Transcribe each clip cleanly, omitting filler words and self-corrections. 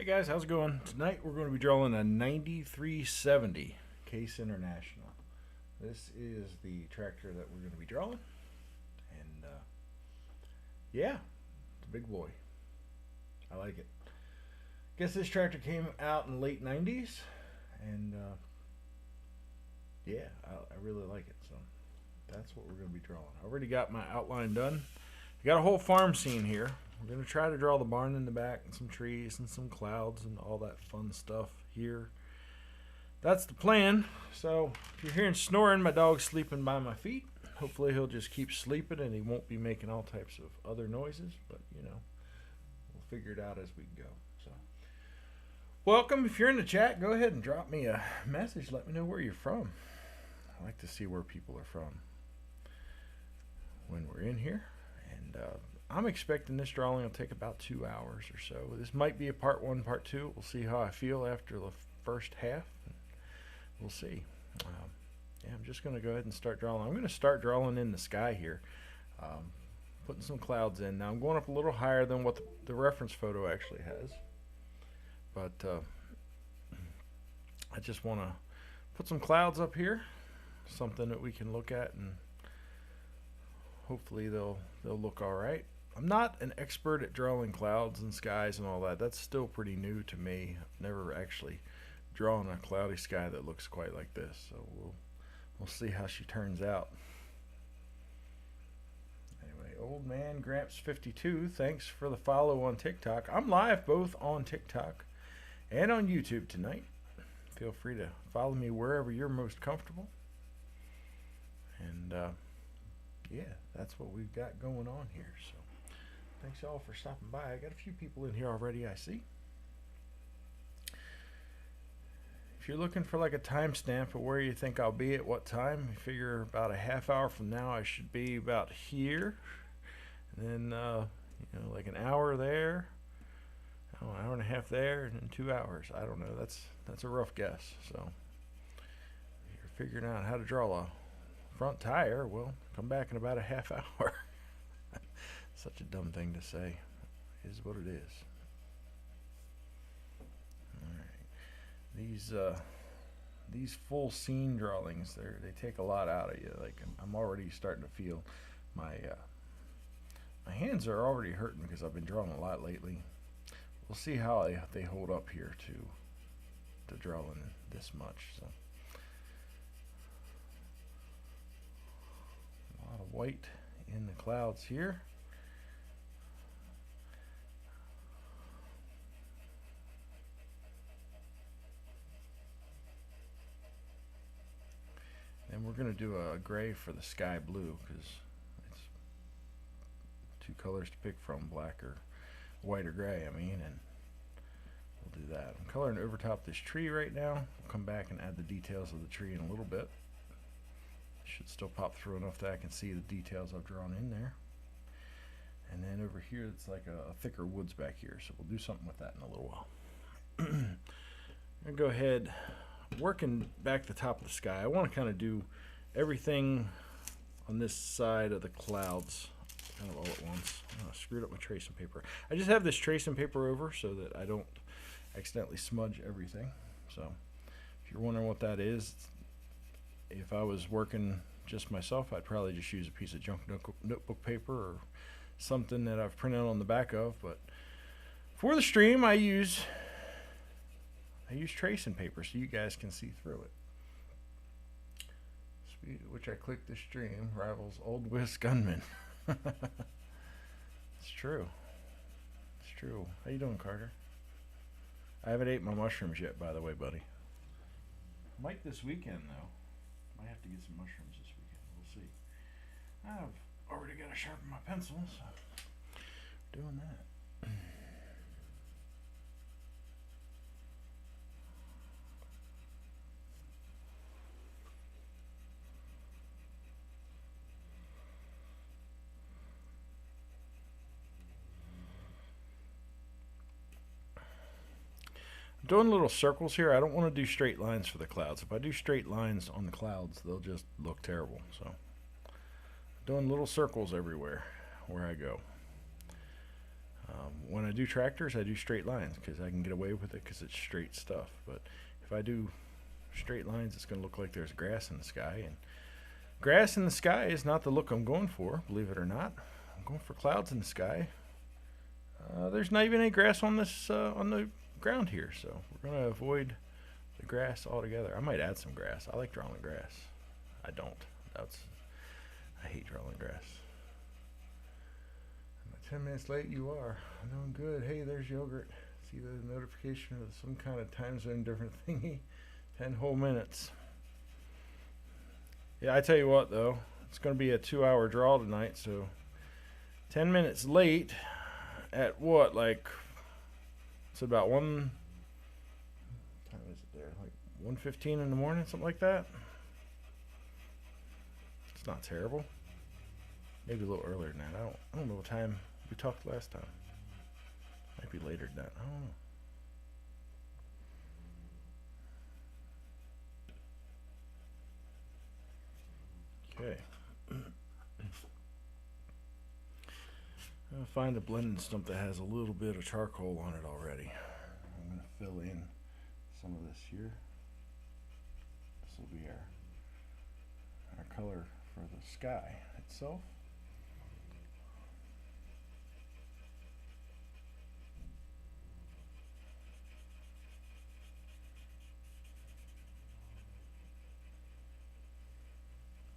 Hey guys, how's it going? Tonight we're going to be drawing a 9370 Case International. This is the tractor that we're going to be drawing, and yeah, it's a big boy. I like it. Guess this tractor came out in the late 90s, and yeah, I really like it. So that's what we're going to be drawing. I already got my outline done. I got a whole farm scene here. We're going to try to draw the barn in the back and some trees and some clouds and all that fun stuff here. That's the plan. So if you're hearing snoring, my dog's sleeping by my feet. Hopefully he'll just keep sleeping and he won't be making all types of other noises. But, you know, we'll figure it out as we go. So, welcome. If you're in the chat, go ahead and drop me a message. Let me know where you're from. I like to see where people are from when we're in here. And I'm expecting this drawing will take about 2 hours or so. This might be a part 1, part 2. We'll see how I feel after the first half. We'll see. Yeah, I'm just going to go ahead and start drawing. I'm going to start drawing in the sky here, putting some clouds in. Now I'm going up a little higher than what the reference photo actually has, but I just want to put some clouds up here, something that we can look at, and hopefully they'll look all right. I'm not an expert at drawing clouds and skies and all that. That's still pretty new to me. I've never actually drawn a cloudy sky that looks quite like this. So we'll see how she turns out. Anyway, Old Man Gramps 52, thanks for the follow on TikTok. I'm live both on TikTok and on YouTube tonight. Feel free to follow me wherever you're most comfortable. And yeah, that's what we've got going on here. So thanks y'all for stopping by. I got a few people in here already, I see. If you're looking for like a timestamp of where you think I'll be at what time, you figure about a half hour from now I should be about here. And then you know, like an hour there, an hour and a half there, and then 2 hours. I don't know. That's a rough guess. So if you're figuring out how to draw a front tire, well, come back in about a half hour. Such a dumb thing to say. It is what it is. Alright. These full scene drawings, they take a lot out of you. Like, I'm already starting to feel my hands are already hurting because I've been drawing a lot lately. We'll see how they hold up here to drawing this much. So a lot of white in the clouds here. And we're going to do a gray for the sky blue because it's 2 colors to pick from, black or white or gray, I mean, and we'll do that. I'm coloring over top this tree right now. We'll come back and add the details of the tree in a little bit. Should still pop through enough that I can see the details I've drawn in there. And then over here it's like a thicker woods back here, so we'll do something with that in a little while. I'm going to go ahead, working back the top of the sky. I want to kind of do everything on this side of the clouds kind of all at once. I screwed up my tracing paper. I just have this tracing paper over so that I don't accidentally smudge everything. So if you're wondering what that is, if I was working just myself, I'd probably just use a piece of junk notebook paper or something that I've printed on the back of. But for the stream, I use tracing paper so you guys can see through it. Speed at which I click the stream rivals Old West Gunman. It's true. It's true. How you doing, Carter? I haven't ate my mushrooms yet, by the way, buddy. Might this weekend, though. Might have to get some mushrooms this weekend. We'll see. I've already got to sharpen my pencil, so doing that. Doing little circles here. I don't want to do straight lines for the clouds. If I do straight lines on the clouds, they'll just look terrible. So doing little circles everywhere where I go. When I do tractors, I do straight lines because I can get away with it because it's straight stuff. But if I do straight lines, it's going to look like there's grass in the sky. And grass in the sky is not the look I'm going for, believe it or not. I'm going for clouds in the sky. There's not even any grass on this on the ground here, so we're going to avoid the grass altogether. I might add some grass. I like drawing grass. I don't. I hate drawing grass. 10 minutes late you are. I'm doing good. Hey, there's yogurt. See the notification of some kind of time zone different thingy. 10 whole minutes. Yeah, I tell you what though, it's going to be a 2-hour draw tonight, so 10 minutes late at what, like, it's about what time is it there? Like 1:15 in the morning, something like that. It's not terrible. Maybe a little earlier than that. I don't know what time we talked last time. Might be later than that. I don't know. Okay. I'll find a blending stump that has a little bit of charcoal on it already. I'm going to fill in some of this here. This will be our color for the sky itself.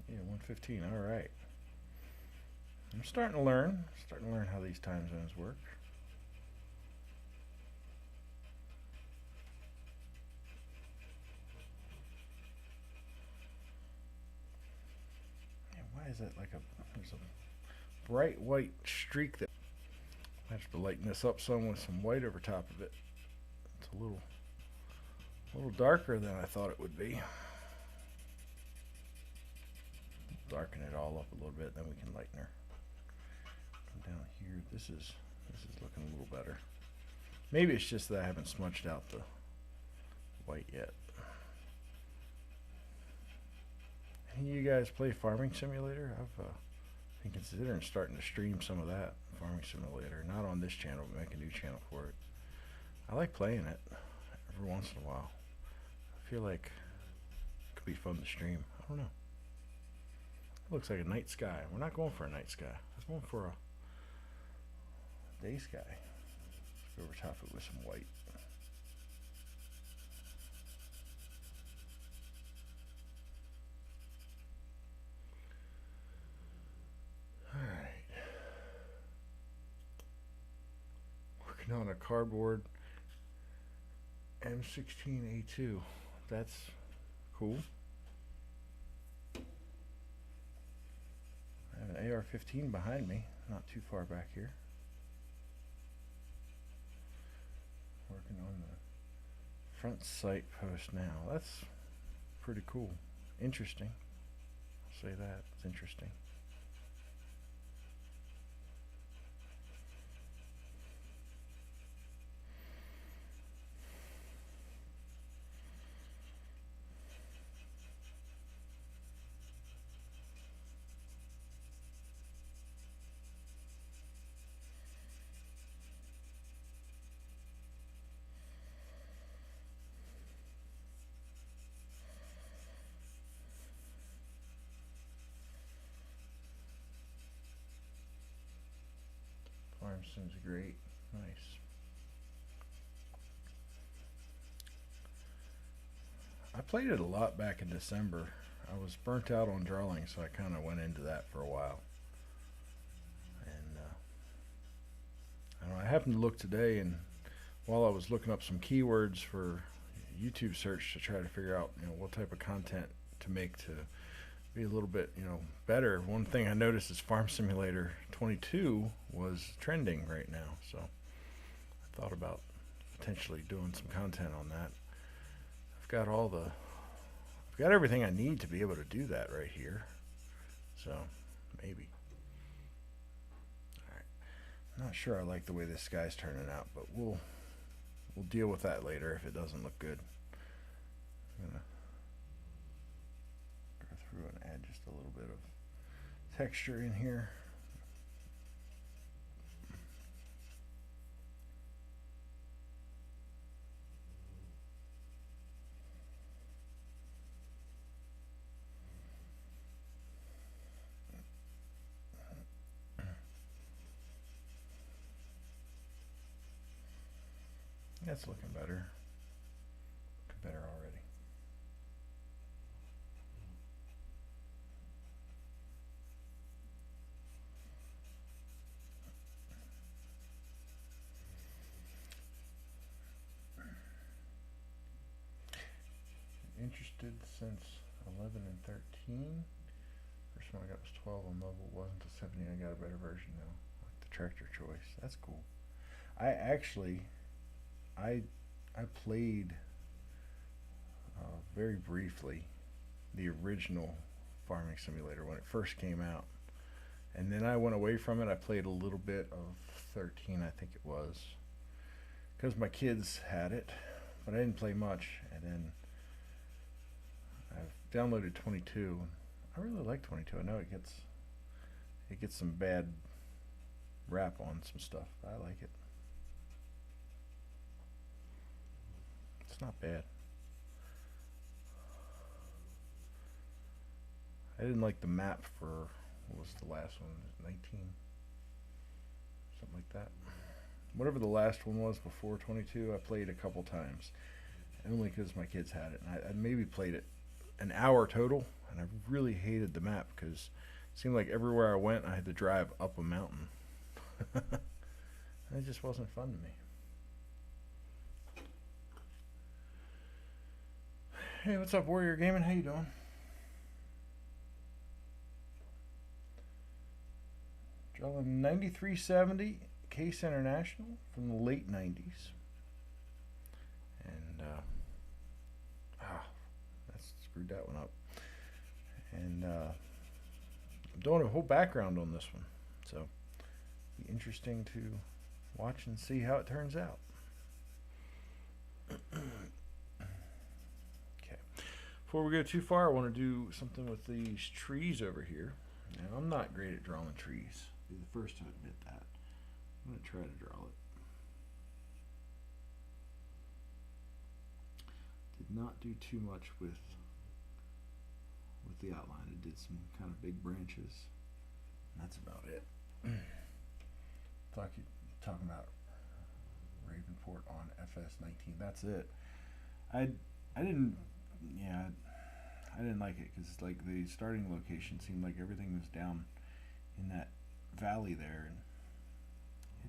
Yeah, 1:15. All right. I'm starting to learn how these time zones work. And why is that like there's a bright white streak that I have to lighten this up some with some white over top of it. It's a little darker than I thought it would be. Darken it all up a little bit, then we can lighten her. Come down here. This is looking a little better. Maybe it's just that I haven't smudged out the white yet. Any of you guys play Farming Simulator? I've been considering starting to stream some of that Farming Simulator. Not on this channel, but make a new channel for it. I like playing it every once in a while. I feel like it could be fun to stream. I don't know. It looks like a night sky. We're not going for a night sky. Let's go for a day sky. Let's go over top it with some white. Alright. Working on a cardboard M16A2. That's cool. I have an AR-15 behind me, not too far back here. Working on the front sight post now. That's pretty cool. Interesting. I'll say that. It's interesting. Farm Sim's great. Nice. I played it a lot back in December. I was burnt out on drawing, so I kind of went into that for a while. And I don't know, I happened to look today, and while I was looking up some keywords for YouTube search to try to figure out, what type of content to make to be a little bit, better. One thing I noticed is Farm Simulator 22 was trending right now, so I thought about potentially doing some content on that. I've got everything I need to be able to do that right here, so maybe. All right. I'm not sure I like the way this sky's turning out, but we'll deal with that later if it doesn't look good. I'm gonna go through and add just a little bit of texture in here. That's looking better. Looking better already. Interested since 11 and 13. First one I got was 12 on mobile. It wasn't until 17 I got a better version now. Like the tractor choice. That's cool. I actually, I played very briefly the original farming simulator when it first came out, and then I went away from it. I played a little bit of 13, I think it was, because my kids had it, but I didn't play much. And then I've downloaded 22. I really like 22. I know it gets some bad rap on some stuff, but I like it. It's not bad. I didn't like the map for, what was the last one? 19? Something like that. Whatever the last one was before 22, I played a couple times. Only because my kids had it. And I maybe played it an hour total, and I really hated the map because it seemed like everywhere I went I had to drive up a mountain. It just wasn't fun to me. Hey, what's up, Warrior Gaming? How you doing? Drawing 9370 Case International from the late 90s. And that's screwed that one up. And I'm doing a whole background on this one, so it'll be interesting to watch and see how it turns out. Okay, before we go too far, I want to do something with these trees over here. Now, I'm not great at drawing trees. I'll be the first to admit that. I'm going to try to draw it. Did not do too much with the outline. It did some kind of big branches. And that's about it. Talking about Ravenport on FS19. That's it. I didn't like it because like the starting location seemed like everything was down in that valley there, and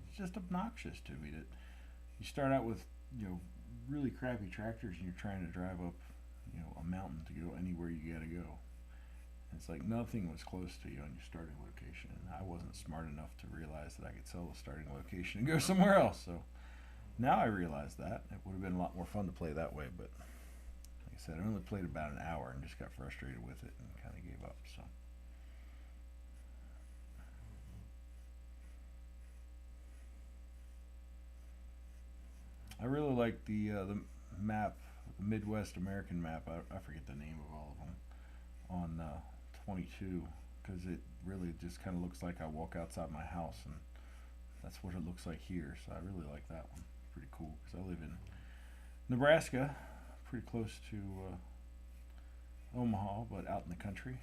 it's just obnoxious to me that you start out with really crappy tractors and you're trying to drive up a mountain to go anywhere you gotta go. It's like nothing was close to you on your starting location, and I wasn't smart enough to realize that I could sell the starting location and go somewhere else. So now I realize that it would have been a lot more fun to play that way, but like I said, I only played about an hour and just got frustrated with it and kind of gave up. So I really like the map, the Midwest American map. I forget the name of all of them on 22, because it really just kind of looks like I walk outside my house, and that's what it looks like here. So I really like that one. Pretty cool, because I live in Nebraska, pretty close to Omaha, but out in the country.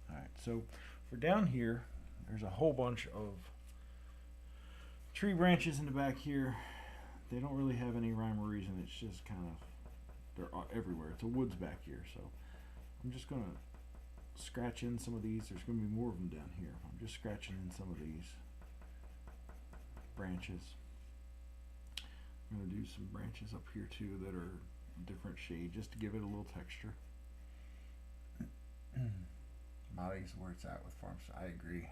Alright, so for down here, there's a whole bunch of tree branches in the back here. They don't really have any rhyme or reason. It's just kind of, they're everywhere. It's a woods back here, so I'm just going to scratch in some of these. There's going to be more of them down here. I'm just scratching in some of these branches. I'm going to do some branches up here too that are different shade, just to give it a little texture. Molly's where it's at with farms. I agree.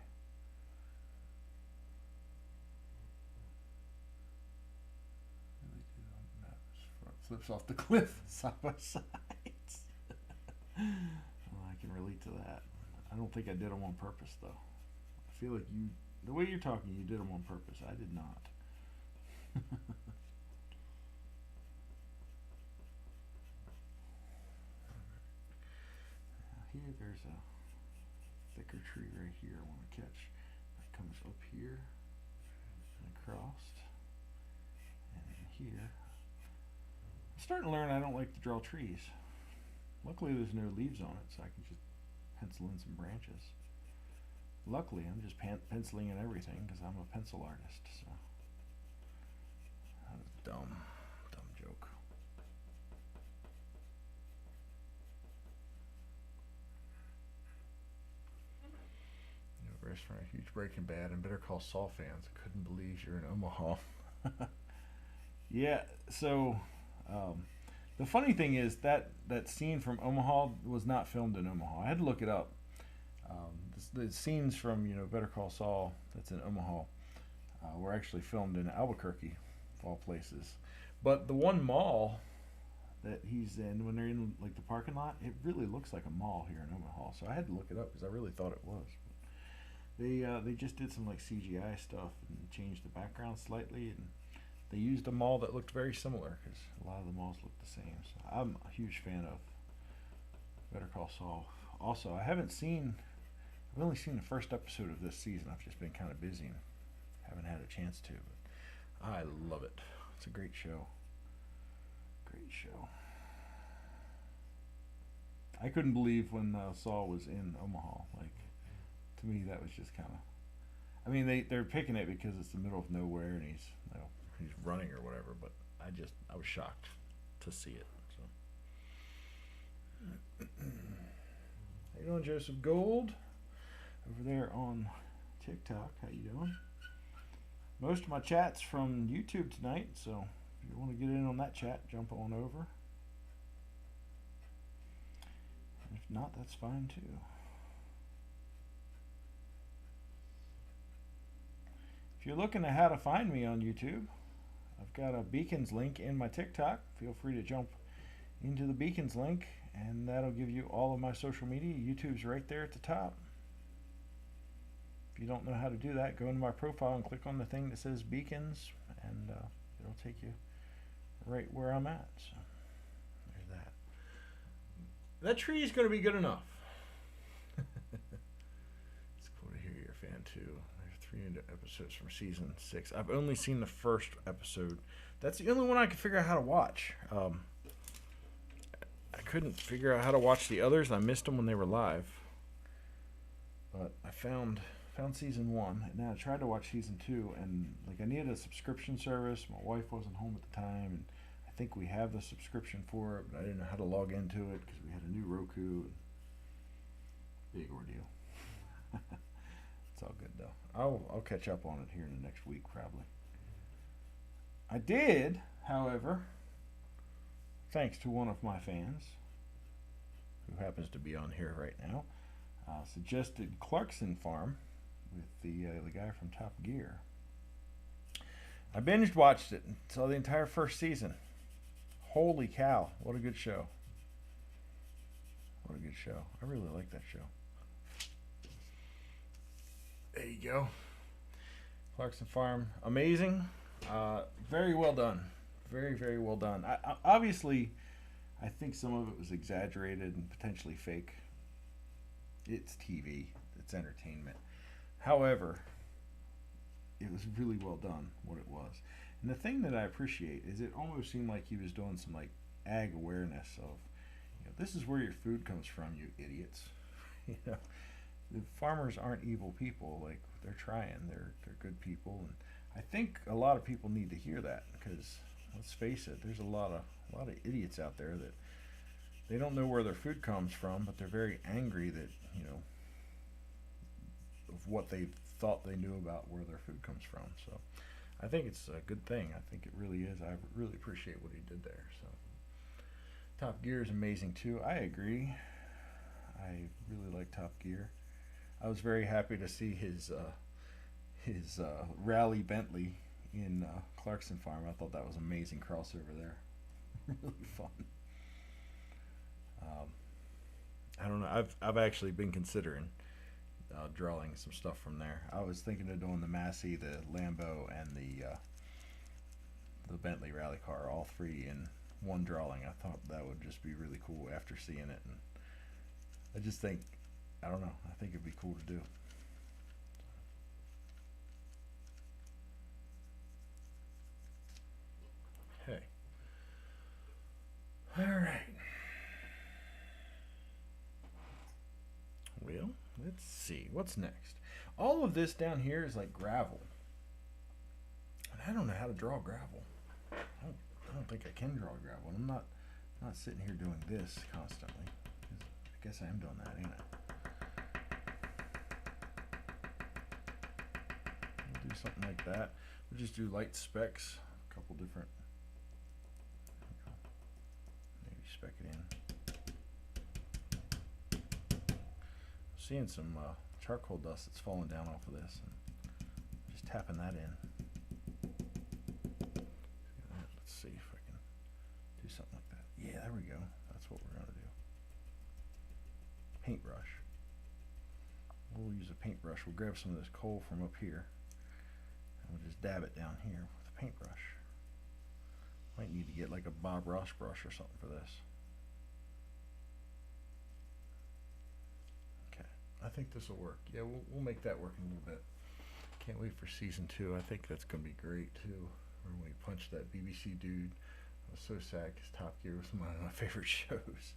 Flips off the cliff side by side. Well, I can relate to that. I don't think I did them on purpose, though. I feel like the way you're talking, you did them on purpose. I did not. Here, there's a thicker tree right here I want to catch. That comes up here and across, and then here. I'm starting to learn I don't like to draw trees. Luckily there's no leaves on it, so I can just pencil in some branches. Luckily, I'm just penciling in everything because I'm a pencil artist. So that was dumb joke. Restaurant, huge Breaking Bad and Better Call Saul fans. I couldn't believe you're in Omaha. Yeah, so the funny thing is that scene from Omaha was not filmed in Omaha. I had to look it up. The scenes from Better Call Saul that's in Omaha were actually filmed in Albuquerque, of all places. But the one mall that he's in, when they're in like the parking lot, it really looks like a mall here in Omaha. So I had to look it up because I really thought it was. They just did some like CGI stuff and changed the background slightly, and they used a mall that looked very similar because a lot of the malls look the same. So I'm a huge fan of Better Call Saul. Also, I've only seen the first episode of this season. I've just been kind of busy and haven't had a chance to. But I love it. It's a great show. Great show. I couldn't believe when Saul was in Omaha. Like, to me, that was just kind of. I mean, they're picking it because it's the middle of nowhere and he's running or whatever. But I was shocked to see it. So, how you doing, Joseph Gold? Over there on TikTok, how you doing? Most of my chat's from YouTube tonight, so if you want to get in on that chat, jump on over. If not, that's fine too. If you're looking at how to find me on YouTube, I've got a Beacons link in my TikTok. Feel free to jump into the Beacons link, and that'll give you all of my social media. YouTube's right there at the top. If you don't know how to do that, go into my profile and click on the thing that says Beacons, and it'll take you right where I'm at. So there's that. That tree is going to be good enough. It's cool to hear you're a fan too. There's 3 episodes from season 6. I've only seen the first episode. That's the only one I could figure out how to watch. I couldn't figure out how to watch the others. I missed them when they were live. But I found season 1, and then I tried to watch season 2, and like I needed a subscription service. My wife wasn't home at the time, and I think we have the subscription for it, but I didn't know how to log into it because we had a new Roku. Big ordeal. It's all good though. I'll catch up on it here in the next week probably. I did, however, thanks to one of my fans, who happens to be on here right now, suggested Clarkson Farm with the guy from Top Gear. I binge watched it and saw the entire first season. Holy cow, what a good show. What a good show. I really like that show. There you go. Clarkson Farm, amazing. Very well done. Very, very well done. Obviously, I think some of it was exaggerated and potentially fake. It's TV. It's entertainment. However, it was really well done, what it was. And the thing that I appreciate is it almost seemed like he was doing some like ag awareness of, this is where your food comes from, you idiots. The farmers aren't evil people. Like, they're trying. They're good people, and I think a lot of people need to hear that because let's face it, there's a lot of idiots out there that they don't know where their food comes from, but they're very angry that of what they thought they knew about where their food comes from. So I think it's a good thing. I think it really is. I really appreciate what he did there. So Top Gear is amazing too. I agree. I really like Top Gear. I was very happy to see his Rally Bentley in Clarkson Farm. I thought that was an amazing crossover there. Really fun. I don't know. I've actually been considering drawing some stuff from there. I was thinking of doing the Massey, the Lambo, and the Bentley rally car, all 3 in one drawing. I thought that would just be really cool after seeing it, and I just think, I don't know, I think it'd be cool to do. Okay. All right. Well, let's see. What's next? All of this down here is like gravel. And I don't know how to draw gravel. I don't think I can draw gravel. And I'm not sitting here doing this constantly. I guess I am doing that, ain't I? We'll do something like that. We'll just do light specks, a couple different. Maybe speck it in. Seeing some charcoal dust that's falling down off of this, and just tapping that in. Let's see if I can do something like that. Yeah, there we go. That's what we're going to do. Paintbrush. We'll use a paintbrush. We'll grab some of this coal from up here, and we'll just dab it down here with a paintbrush. Might need to get like a Bob Ross brush or something for this. I think this will work. Yeah, we'll make that work in a little bit. Can't wait for season 2. I think that's going to be great too. Remember when he punched that BBC dude? I was so sad because Top Gear was one of my favorite shows.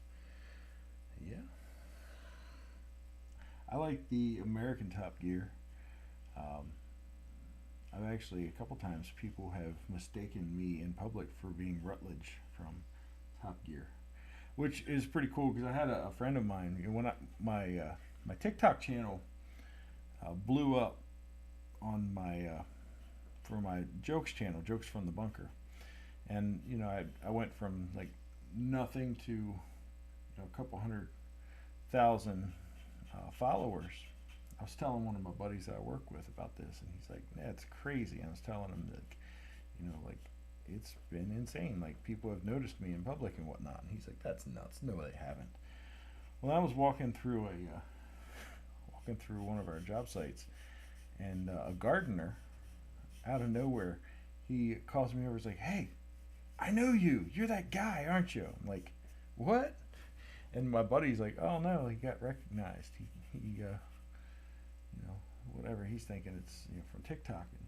Yeah. I like the American Top Gear. I've actually, a couple times, people have mistaken me in public for being Rutledge from Top Gear, which is pretty cool because I had a friend of mine, you know, when my TikTok channel blew up on my for my jokes channel, Jokes from the Bunker, and you know I went from like nothing to, you know, a couple 100,000 followers. I was telling one of my buddies that I work with about this, and he's like, "That's crazy." And I was telling him that, you know, like it's been insane. Like people have noticed me in public and whatnot. And he's like, "That's nuts." No, they haven't. Well, I was walking through one of our job sites, and a gardener, out of nowhere, he calls me over. He's like, "Hey, I know you. You're that guy, aren't you?" I'm like, "What?" And my buddy's like, "Oh no, he got recognized. He you know, whatever he's thinking, it's, you know, from TikTok." And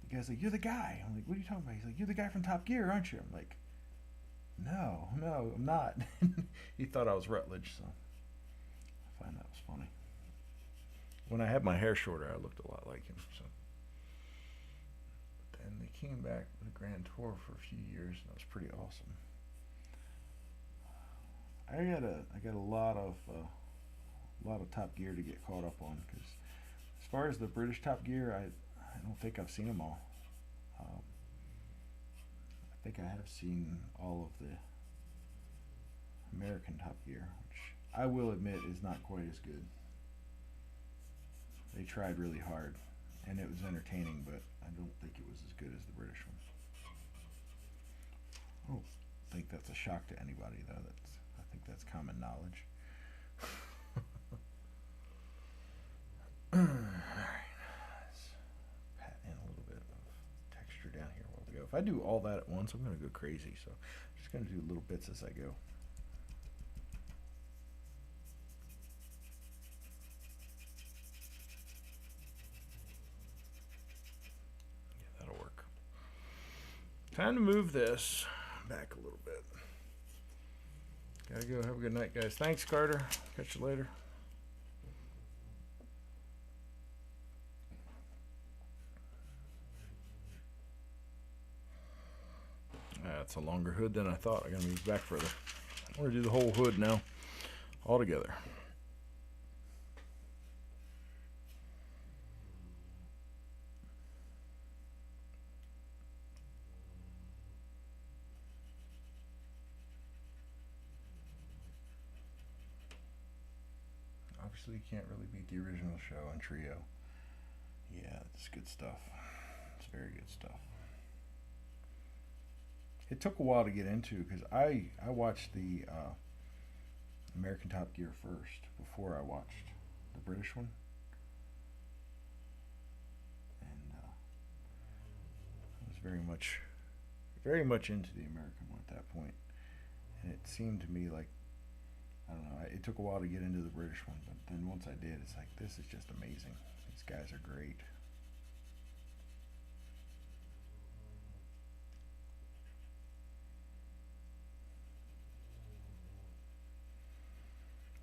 the guy's like, "You're the guy." I'm like, "What are you talking about?" He's like, "You're the guy from Top Gear, aren't you?" I'm like, No, I'm not." He thought I was Rutledge, so I find that was funny. When I had my hair shorter, I looked a lot like him. So, but then they came back with a grand tour for a few years, and that was pretty awesome. I got a lot of Top Gear to get caught up on, because as far as the British Top Gear, I don't think I've seen them all. I think I have seen all of the American Top Gear, which I will admit is not quite as good. They tried really hard, and it was entertaining, but I don't think it was as good as the British one. I don't think that's a shock to anybody, though. I think that's common knowledge. Alright, let's pat in a little bit of texture down here while we go. If I do all that at once, I'm going to go crazy, so I'm just going to do little bits as I go. Time to move this back a little bit. Gotta go. Have a good night, guys. Thanks, Carter. Catch you later. That's a longer hood than I thought. I gotta move back further. I'm gonna do the whole hood now, all together. Obviously, you can't really beat the original show on Trio. Yeah, it's good stuff. It's very good stuff. It took a while to get into, because I watched the American Top Gear first before I watched the British one, and I was very much into the American one at that point, and it seemed to me like, I don't know, it took a while to get into the British one, but then once I did, it's like, this is just amazing. These guys are great.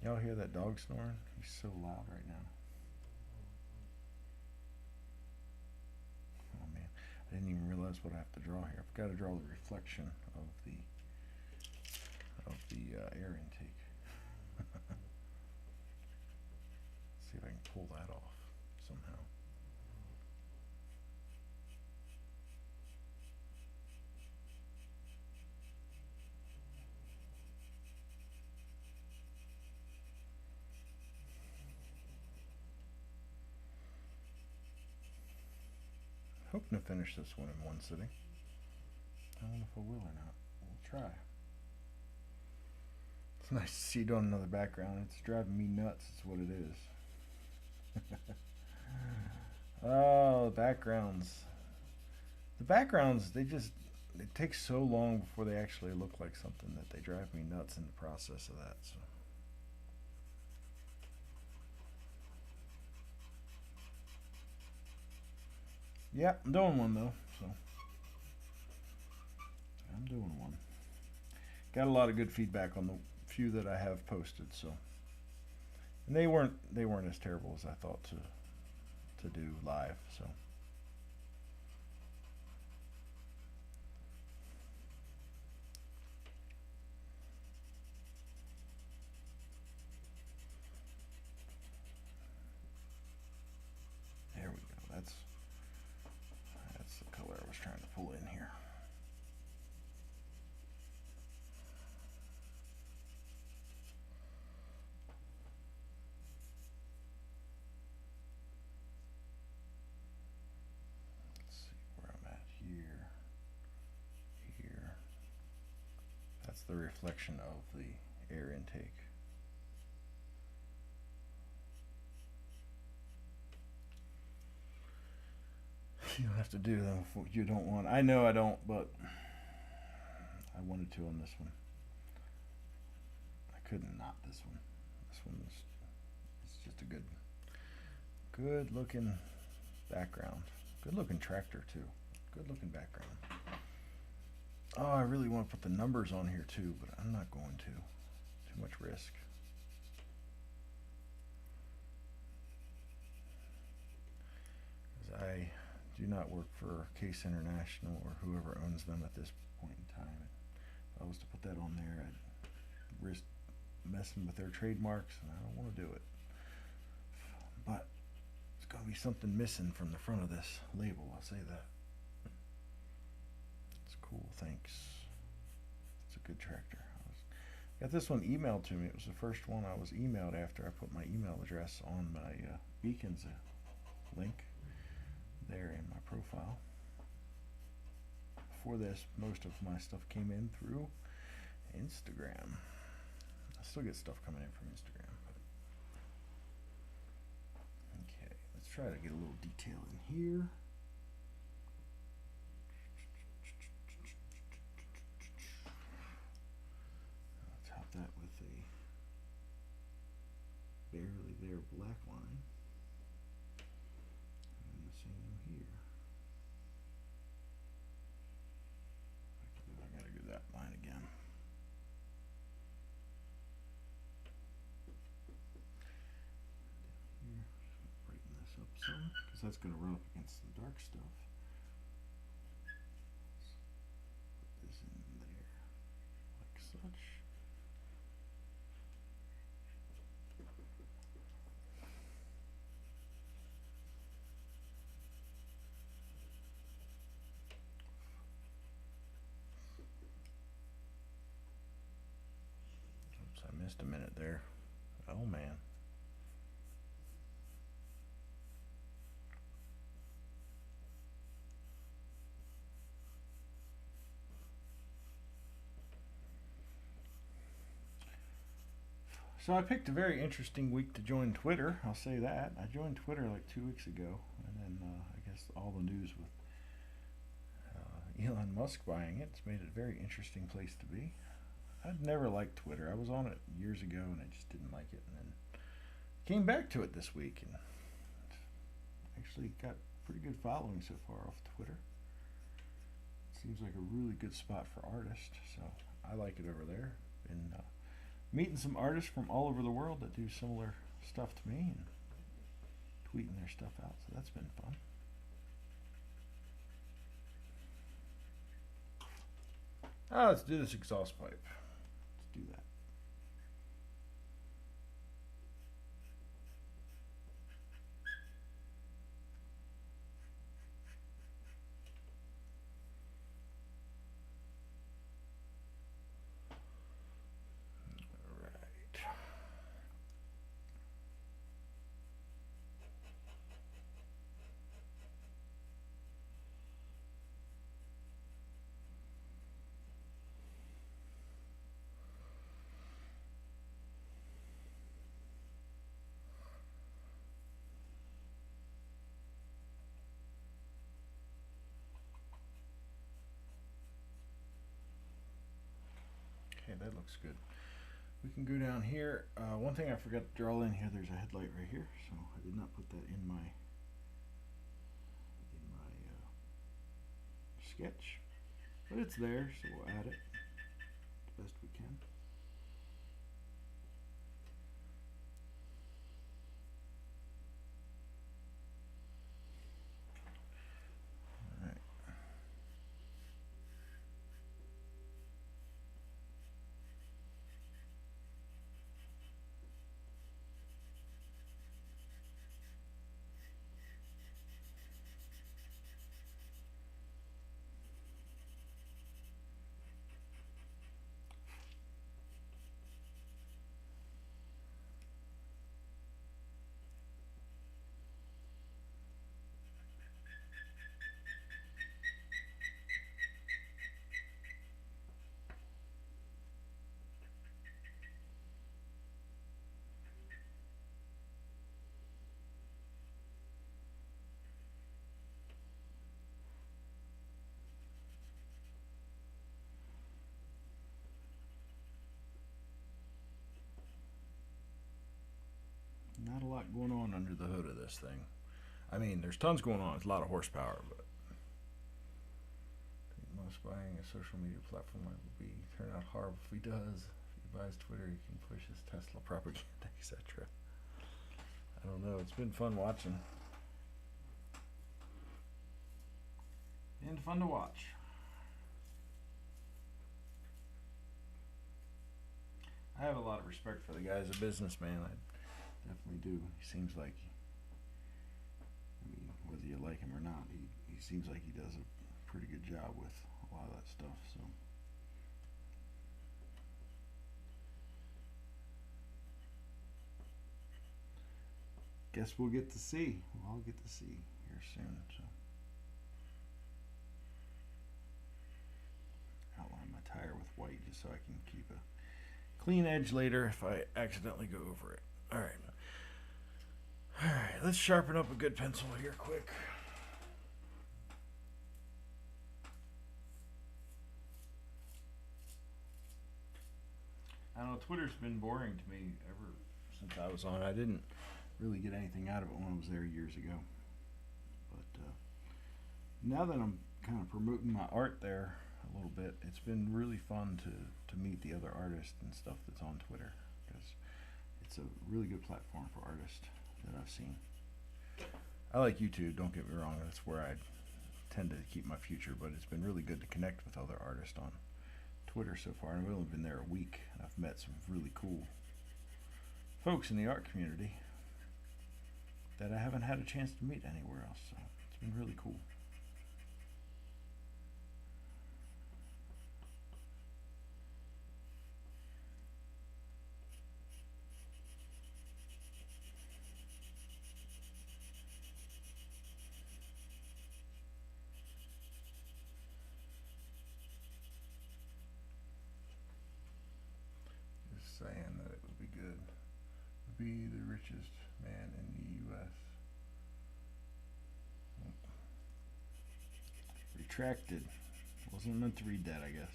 Y'all hear that dog snoring? He's so loud right now. I didn't even realize what I have to draw here. I've got to draw the reflection of the air intake. See if I can pull that off somehow. Hoping to finish this one in one sitting. I don't know if I will or not. We'll try. It's nice to see it on another background. It's driving me nuts. It's what it is. Oh, backgrounds. The backgrounds, it takes so long before they actually look like something that they drive me nuts in the process of that. So. Yeah, I'm doing one though. So I'm doing one. Got a lot of good feedback on the few that I have posted. So, and they weren't as terrible as I thought to do live. So. There we go. That's the color I was trying to pull in here. Let's see where I'm at here. That's the reflection of the air intake. You don't have to do what you don't want. I know I don't, but I wanted to on this one. I couldn't not this one. This one is it's just a good looking background. Good looking tractor too. Good looking background. Oh, I really want to put the numbers on here too, but I'm not going to. Too much risk. Because I do not work for Case International or whoever owns them at this point in time. If I was to put that on there, I'd risk messing with their trademarks, and I don't want to do it. But there's got to be something missing from the front of this label, I'll say that. It's cool, thanks. It's a good tractor. Got this one emailed to me. It was the first one I was emailed after I put my email address on my Beacons link there in my profile. Before this, most of my stuff came in through Instagram. I still get stuff coming in from Instagram. Okay, let's try to get a little detail in here. I'll top that with a barely there black line. And the same here. I gotta do that line again. Here, brighten this up some, because that's going to run up against the dark stuff. Put this in there, like such. Oops, I missed a minute there. Oh man. So I picked a very interesting week to join Twitter. I'll say that. I joined Twitter like 2 weeks ago, and then I guess all the news with Elon Musk buying it's made it a very interesting place to be. I'd never liked Twitter. I was on it years ago, and I just didn't like it, and then came back to it this week, and actually got pretty good following so far off Twitter. It seems like a really good spot for artists, so I like it over there. And meeting some artists from all over the world that do similar stuff to me and tweeting their stuff out, so that's been fun. Let's do this exhaust pipe. Let's do that. Okay, that looks good. We can go down here. One thing I forgot to draw in here, there's a headlight right here, so I did not put that in my sketch, but it's there, so we'll add it as best we can. Not a lot going on under the hood of this thing. I mean, there's tons going on. It's a lot of horsepower, but I think most buying a social media platform would be turn out horrible if he does. If he buys Twitter, he can push his Tesla propaganda, etc. I don't know. It's been fun watching. And fun to watch. I have a lot of respect for the guy as a businessman. I definitely do. He seems like, I mean, whether you like him or not, he seems like he does a pretty good job with a lot of that stuff. So guess we'll get to see. We'll all get to see here soon. So outline my tire with white just so I can keep a clean edge later if I accidentally go over it. Alright, let's sharpen up a good pencil here quick. I don't know, Twitter's been boring to me ever since I was on. I didn't really get anything out of it when I was there years ago. But now that I'm kind of promoting my art there a little bit, it's been really fun to meet the other artists and stuff that's on Twitter, because it's a really good platform for artists that I've seen. I like YouTube, don't get me wrong, that's where I tend to keep my future, but it's been really good to connect with other artists on Twitter so far. I've only been there a week, and I've met some really cool folks in the art community that I haven't had a chance to meet anywhere else, so it's been really cool. Saying that it would be good. Be the richest man in the U.S. Retracted. Wasn't meant to read that, I guess.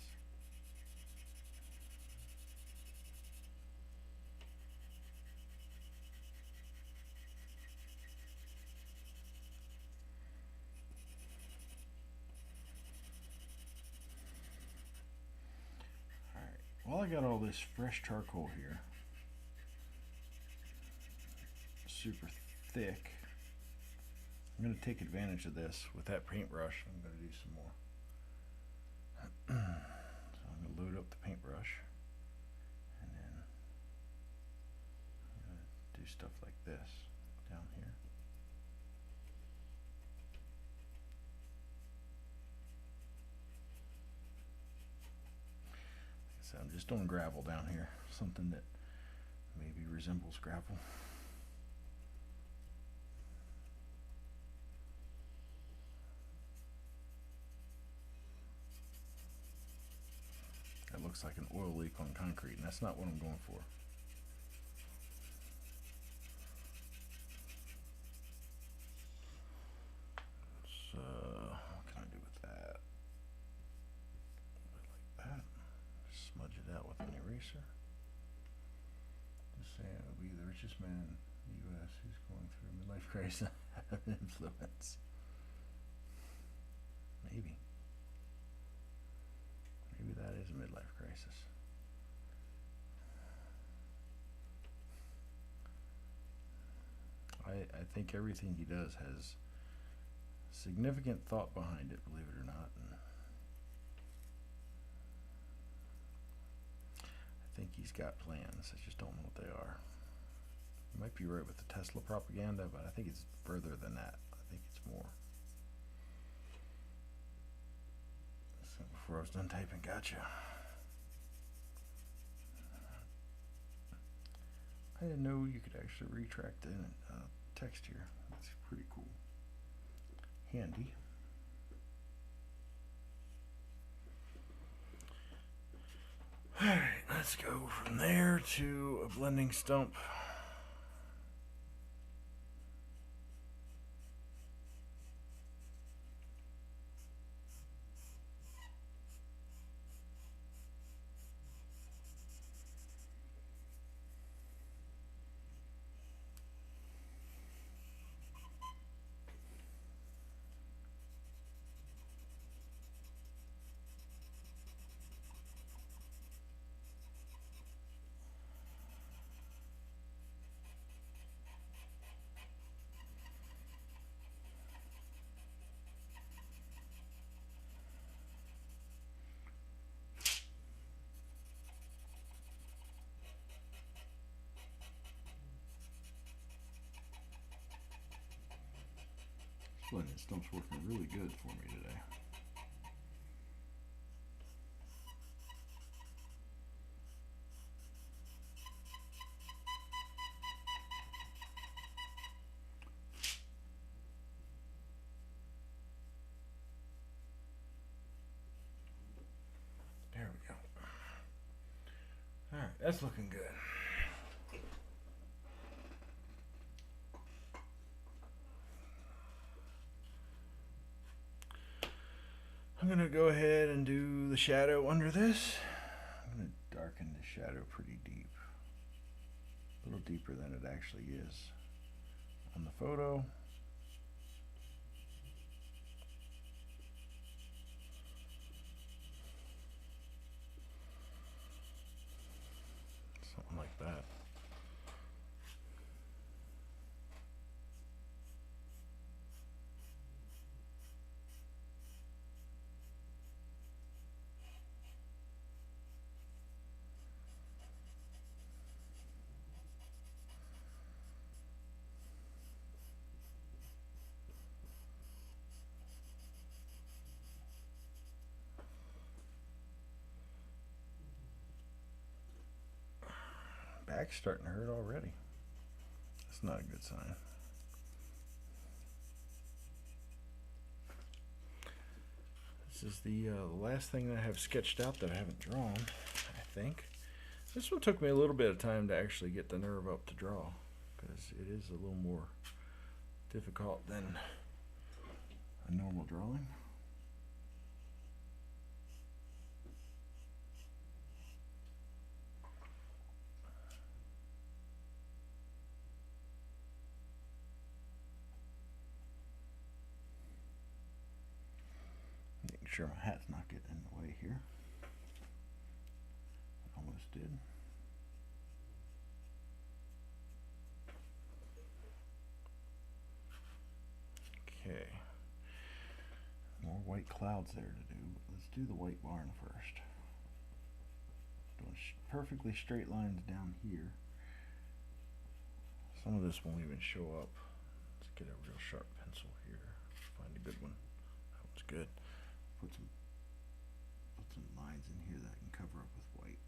Alright, well, I got all this fresh charcoal here. Super thick. I'm going to take advantage of this with that paintbrush. I'm going to do some more. So I'm load up the paintbrush, and then I'm gonna do stuff like this down here. So I'm just doing gravel down here, something that maybe resembles gravel. That looks like an oil leak on concrete, and that's not what I'm going for. So, what can I do with that? Like that. Smudge it out with an eraser. Just saying, it would be the richest man in the U.S. who's going through a midlife crisis have an influence. Maybe. Maybe that is a midlife crisis. I think everything he does has significant thought behind it, believe it or not. And I think he's got plans. I just don't know what they are. You might be right with the Tesla propaganda, but I think it's further than that. I think it's more. So before I was done typing, gotcha. I didn't know you could actually retract in text here. That's pretty cool. Handy. Alright, let's go from there to a blending stump. Blending stump's working really good for me today. There we go. Alright, that's looking good. I'm going to go ahead and do the shadow under this. I'm going to darken the shadow pretty deep. A little deeper than it actually is on the photo. Something like that. Back's starting to hurt already. That's not a good sign. This is the last thing that I have sketched out that I haven't drawn, I think. This one took me a little bit of time to actually get the nerve up to draw, because it is a little more difficult than a normal drawing. Making sure my hat's not getting in the way here. Almost did. Okay. More white clouds there to do. Let's do the white barn first. going perfectly straight lines down here. Some of this won't even show up. Let's get a real sharp pencil here. Find a good one. That one's good. Put some lines in here that I can cover up with white.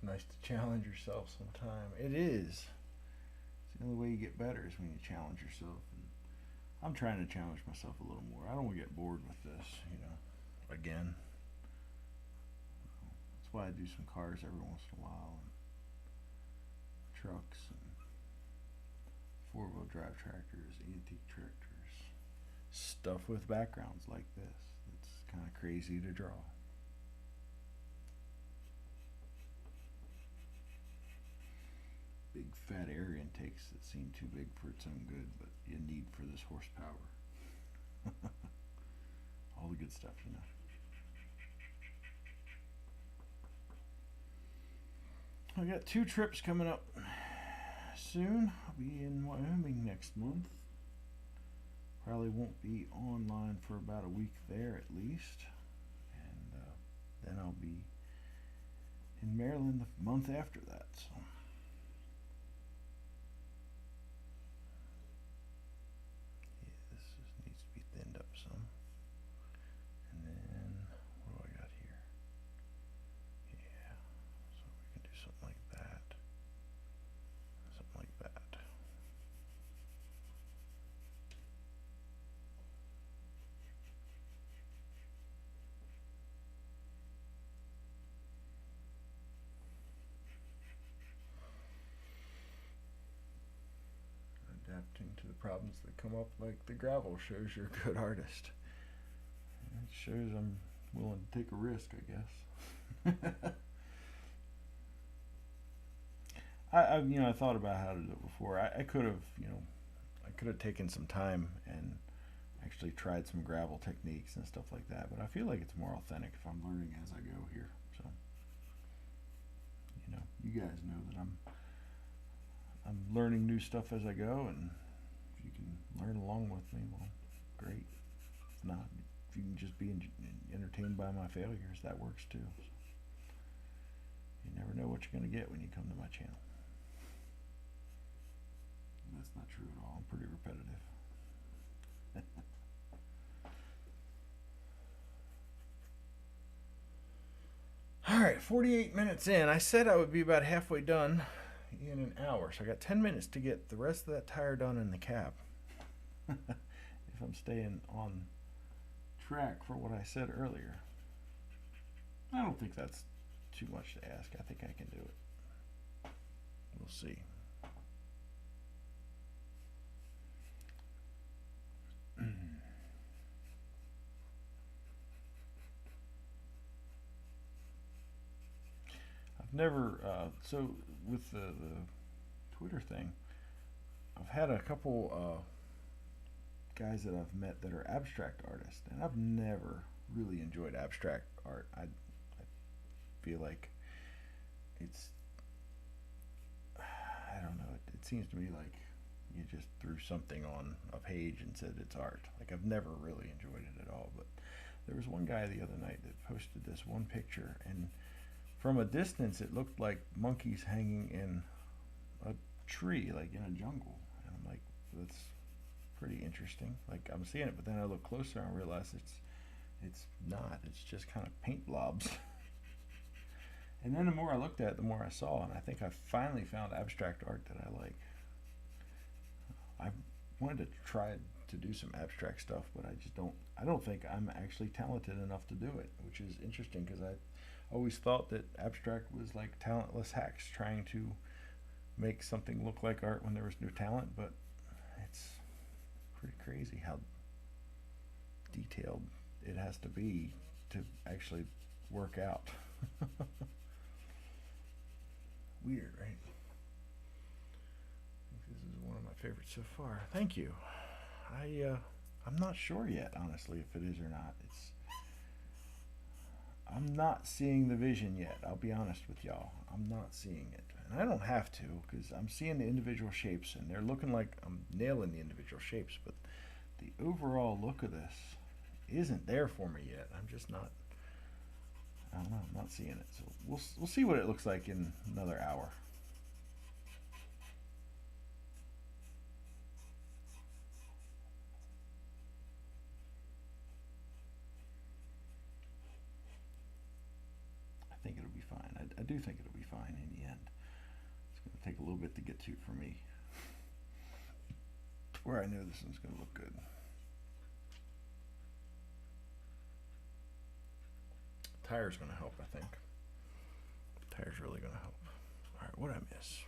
Nice to challenge yourself sometime. It is. It's the only way you get better is when you challenge yourself. And I'm trying to challenge myself a little more. I don't want to get bored with this, again. That's why I do some cars every once in a while, and trucks, and four-wheel drive tractors, antique tractors, stuff with backgrounds like this. It's kind of crazy to draw. Big fat air intakes that seem too big for its own good, but you need for this horsepower. All the good stuff, I got 2 trips coming up soon. I'll be in Wyoming next month. Probably won't be online for about a week there at least. And then I'll be in Maryland the month after that. So. Adapting to the problems that come up, like the gravel, shows you're a good artist. It shows I'm willing to take a risk, I guess. I thought about how to do it before. I could have taken some time and actually tried some gravel techniques and stuff like that, but I feel like it's more authentic if I'm learning as I go here. So, you guys know that I'm learning new stuff as I go, and if you can learn along with me, well, great. If not, if you can just be entertained by my failures, that works too. So, you never know what you're going to get when you come to my channel. And that's not true at all. I'm pretty repetitive. Alright, 48 minutes in. I said I would be about halfway done in an hour, so I got 10 minutes to get the rest of that tire done in the cab. If I'm staying on track for what I said earlier. I don't think that's too much to ask. I think I can do it. We'll see. I've never, so with the Twitter thing, I've had a couple guys that I've met that are abstract artists, and I've never really enjoyed abstract art. I feel like it's, I don't know, it seems to me like you just threw something on a page and said it's art. Like, I've never really enjoyed it at all. But there was one guy the other night that posted this one picture, and from a distance it looked like monkeys hanging in a tree, like in a jungle. And I'm like, that's pretty interesting. Like, I'm seeing it, but then I look closer and I realize it's not. It's just kind of paint blobs. And then the more I looked at it, the more I saw, and I think I finally found abstract art that I like. I wanted to try to do some abstract stuff, but I don't think I'm actually talented enough to do it, which is interesting because I always thought that abstract was like talentless hacks trying to make something look like art when there was no talent, but it's pretty crazy how detailed it has to be to actually work out. Weird, right? I think this is one of my favorites so far. Thank you. I'm not sure yet, honestly, if it is or not. I'm not seeing the vision yet. I'll be honest with y'all. I'm not seeing it. And I don't have to, because I'm seeing the individual shapes, and they're looking like I'm nailing the individual shapes, but the overall look of this isn't there for me yet. I'm just not, I don't know, I'm not seeing it. So we'll see what it looks like in another hour. I think it'll be fine. I do think it'll be fine in the end. It's going to take a little bit to get to for me, where I know this one's going to look good. Tire's going to help, I think. Tire's really going to help. All right, what'd I miss?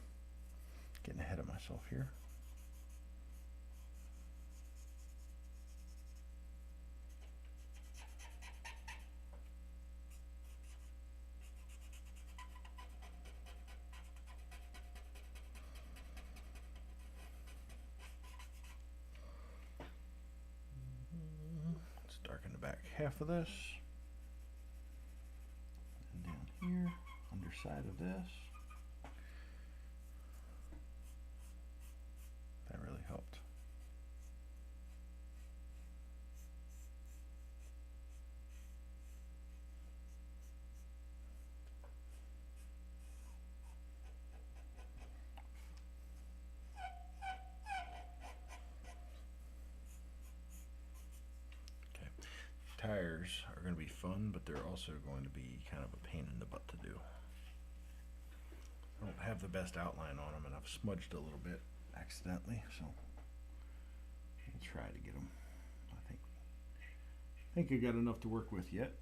Getting ahead of myself here. Let's darken the back half of this. And down here, underside of this. That really helped. Okay. Tires are going to be fun, but they're also going to be kind of a pain in the butt to do. I don't have the best outline on them, and I've smudged a little bit accidentally, so I'll try to get them. I think I got enough to work with yet.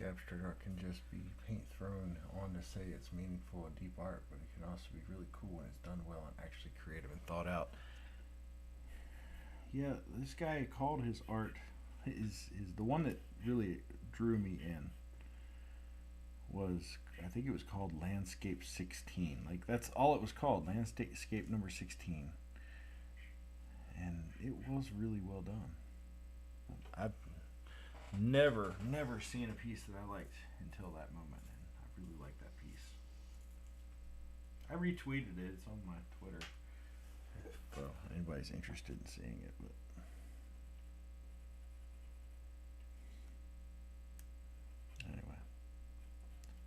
Abstract art can just be paint thrown on to say it's meaningful and deep art, but it can also be really cool when it's done well and actually creative and thought out. Yeah, this guy called his art is the one that really drew me in was, I think it was called Landscape 16. Like, that's all it was called, Landscape number 16. And it was really well done. I've never seen a piece that I liked until that moment, and I really like that piece. I retweeted it. It's on my Twitter if anybody's interested in seeing it. But anyway,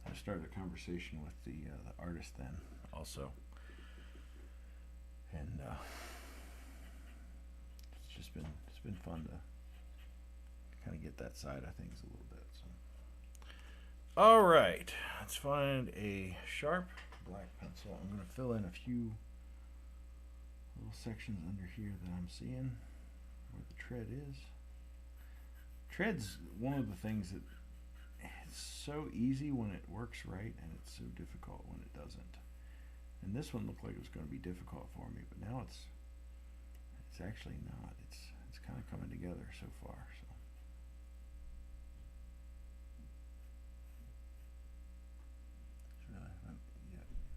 I started a conversation with the artist then also, and it's been fun to kind of get that side of things a little bit. So, all right, let's find a sharp black pencil. I'm going to fill in a few little sections under here that I'm seeing where the tread is. Tread's one of the things that it's so easy when it works right, and it's so difficult when it doesn't. And this one looked like it was going to be difficult for me, but now it's actually not. It's kind of coming together so far. So.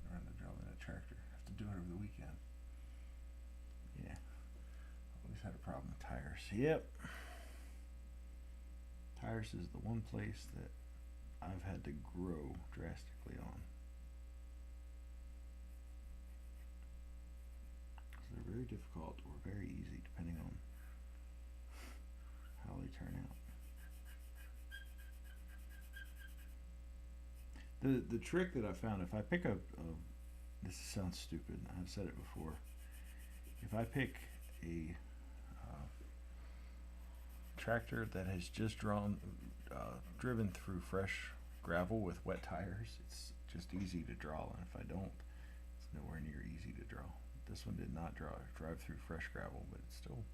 Run the job in a tractor. Have to do it over the weekend. Yeah. Always had a problem with tires. Yep. Tires is the one place that I've had to grow drastically on. They're very difficult or very easy depending on how they turn out. The trick that I found, if I pick up, this sounds stupid, I've said it before, if I pick a tractor that has just driven through fresh gravel with wet tires, it's just easy to draw, and if I don't, it's nowhere near easy to draw. This one did not drive through fresh gravel, but it's still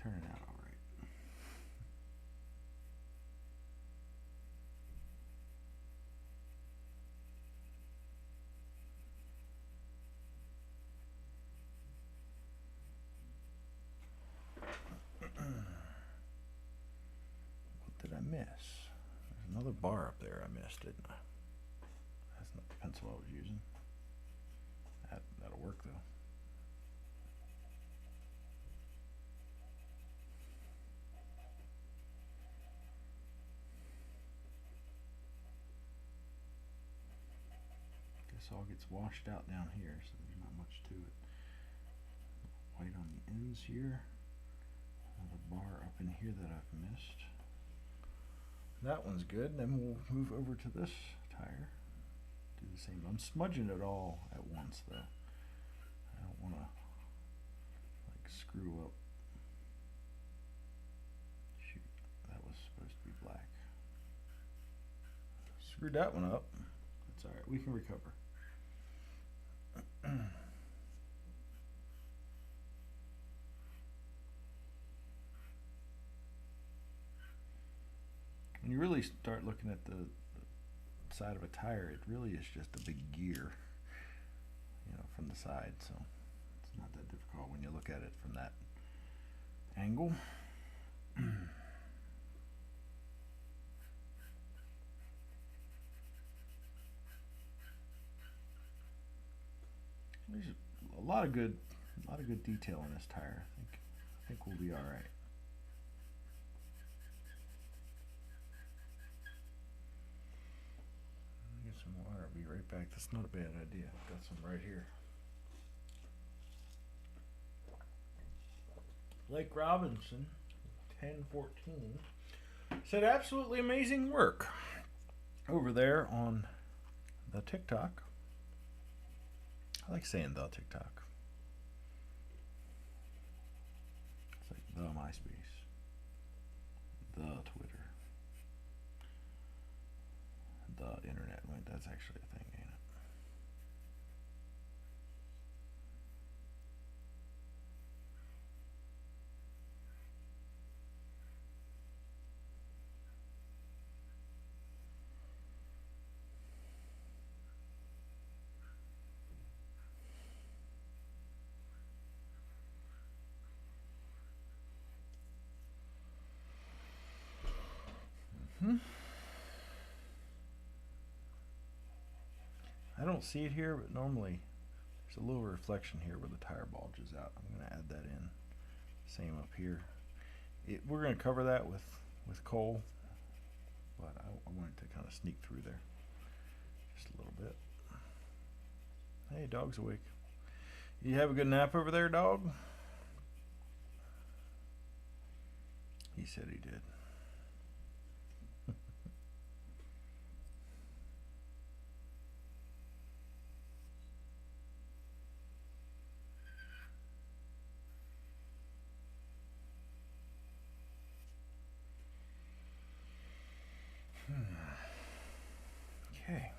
turning out all right. What did I miss? There's another bar up there I missed, didn't I? That's not the pencil I was using. That'll work though. Guess all gets washed out down here, so there's not much to it. White on the ends here. Another bar up in here that I've missed. That one's good. Then we'll move over to this tire. Do the same. I'm smudging it all at once though. I don't want to like screw up. Shoot, that was supposed to be black. Screwed that one up. That's alright, we can recover. When you really start looking at the side of a tire, it really is just a big gear, you know, from the side, so it's not that difficult when you look at it from that angle. There's a lot of good detail in this tire. I think we'll be all right. Get some water. I'll be right back. That's not a bad idea. I've got some right here. Lake Robinson, 1014, said absolutely amazing work over there on the TikTok. I like saying the TikTok. It's like the MySpace, the Twitter, the internet. Wait, that's actually a thing, ain't it? I don't see it here, but normally there's a little reflection here where the tire bulges out. I'm going to add that in. Same up here. We're going to cover that with coal, but I wanted to kind of sneak through there just a little bit. Hey, dog's awake. You have a good nap over there, dog? He said he did. Okay.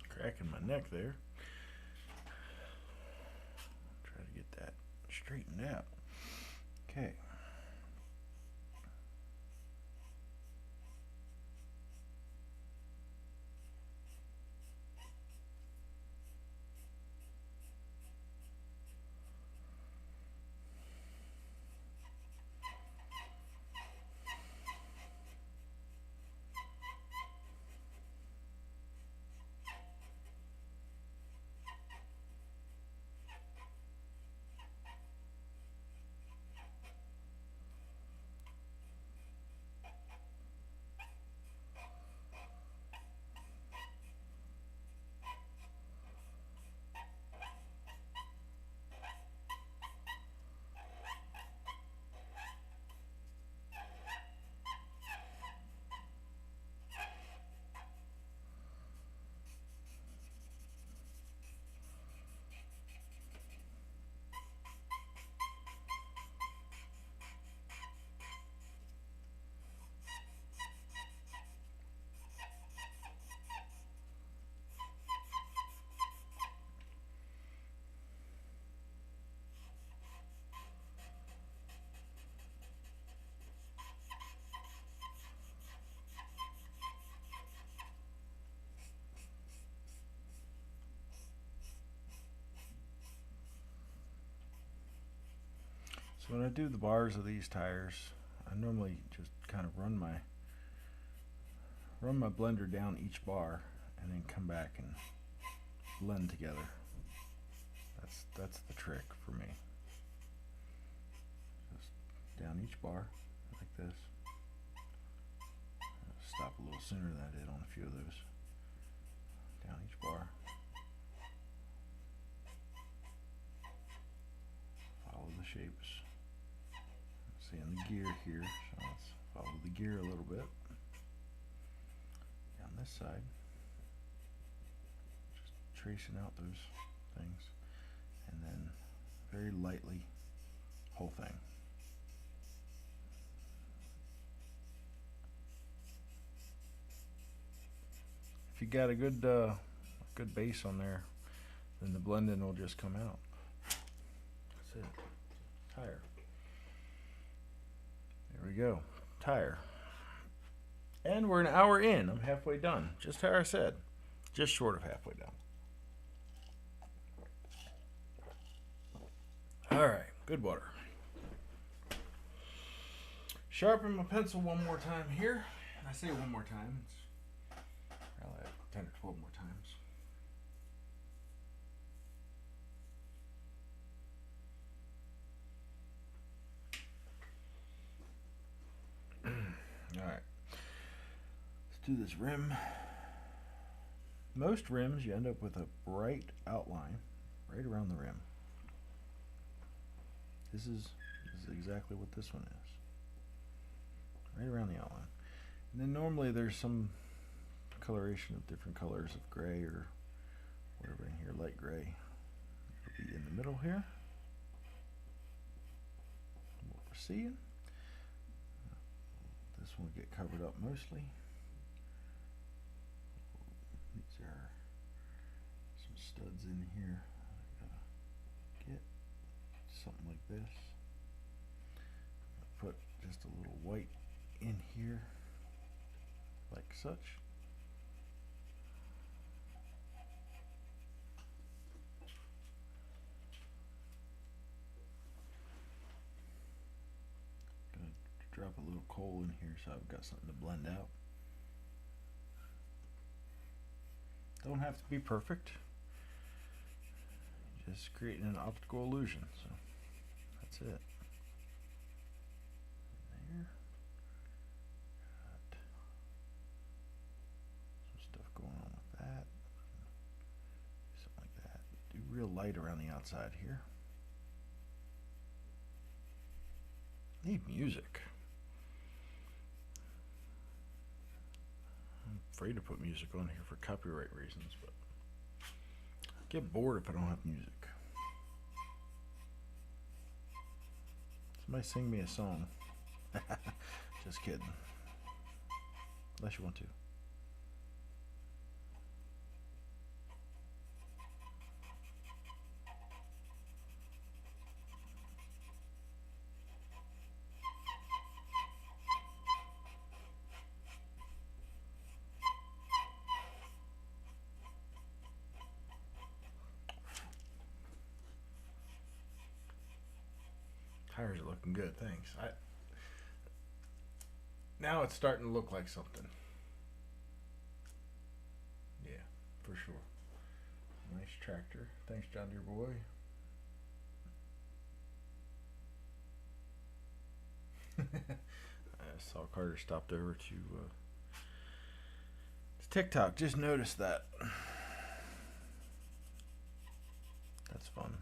Cracking my neck there. Try to get that straightened out. Okay. So when I do the bars of these tires, I normally just kind of run my blender down each bar and then come back and blend together. That's the trick for me. Just down each bar like this. I'll stop a little sooner than I did on a few of those. Down each bar. Follow the shapes. Seeing the gear here, so let's follow the gear a little bit. Down this side. Just tracing out those things. And then very lightly, whole thing. If you got a good base on there, then the blending will just come out. That's it. Tire. There we go. Tire. And we're an hour in. I'm halfway done. Just how I said. Just short of halfway done. Alright, good water. Sharpen my pencil one more time here. And I say one more time. It's probably 10 or 12 more times. Alright. Let's do this rim. Most rims you end up with a bright outline right around the rim. This is exactly what this one is. Right around the outline. And then normally there's some coloration of different colors of gray or whatever in here, light gray. It'll be in the middle here. What we're seeing. This one will get covered up mostly. These are some studs in here. Something like this. Put just a little white in here, like such. Gonna drop a little coal in here so I've got something to blend out. Don't have to be perfect. Just creating an optical illusion. So that's it. There. Got some stuff going on with that. Something like that. Do real light around the outside here. Need music. I'm afraid to put music on here for copyright reasons, but I get bored if I don't have music. Somebody sing me a song. Just kidding. Unless you want to. Tires are looking good, thanks. Now it's starting to look like something. Yeah, for sure. Nice tractor. Thanks, John Deere boy. I saw Carter stopped over to TikTok. Just noticed that. That's fun.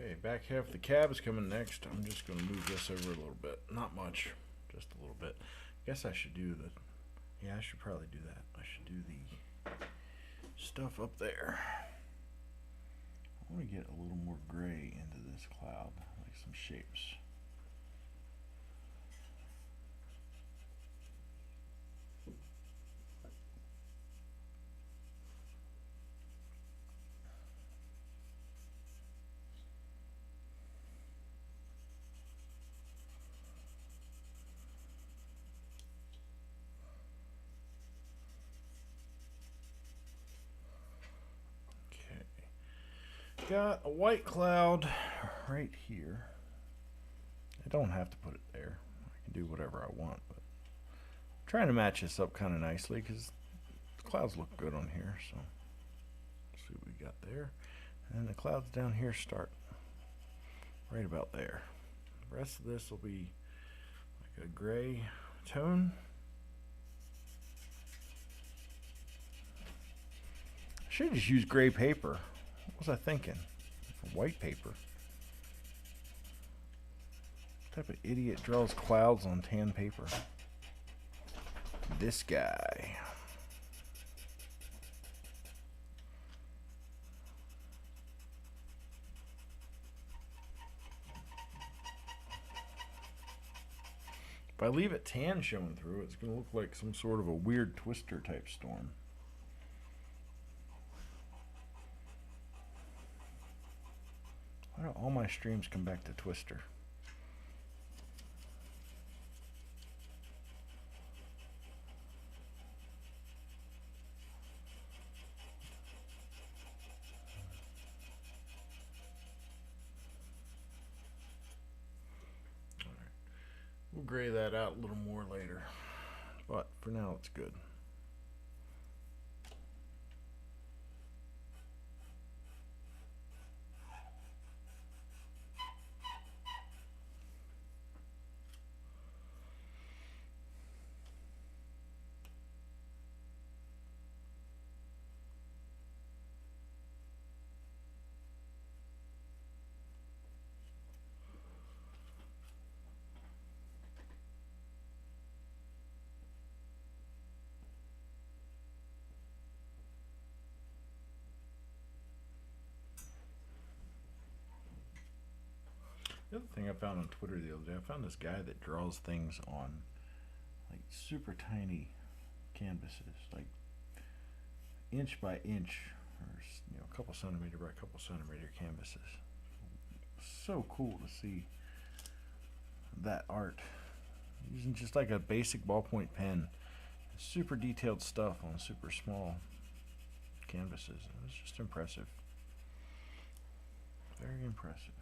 Okay, back half of the cab is coming next. I'm just going to move this over a little bit. Not much, just a little bit. I guess I should do the, yeah, I should probably do that. I should do the stuff up there. I want to get a little more gray into this cloud, like some shapes. Got a white cloud right here. I don't have to put it there. I can do whatever I want, but I'm trying to match this up kind of nicely because the clouds look good on here. So let's see what we got there. And the clouds down here start right about there. The rest of this will be like a gray tone. I should just use gray paper. What was I thinking? White paper. What type of idiot draws clouds on tan paper? This guy. If I leave it tan showing through, it's going to look like some sort of a weird twister type storm. Why do all my streams come back to Twister? All right. We'll gray that out a little more later, but for now it's good. The other thing I found on Twitter the other day, I found this guy that draws things on like super tiny canvases, like inch by inch, or a couple centimeter by a couple centimeter canvases. So cool to see that art using just like a basic ballpoint pen. Super detailed stuff on super small canvases. It was just impressive. Very impressive.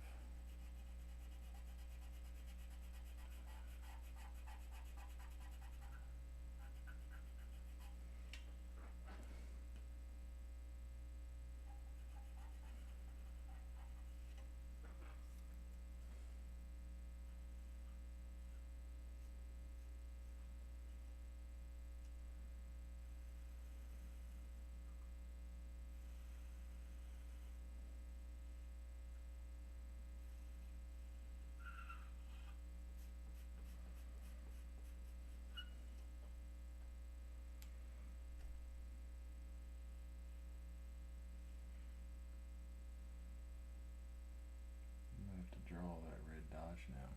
Draw that red Dodge now.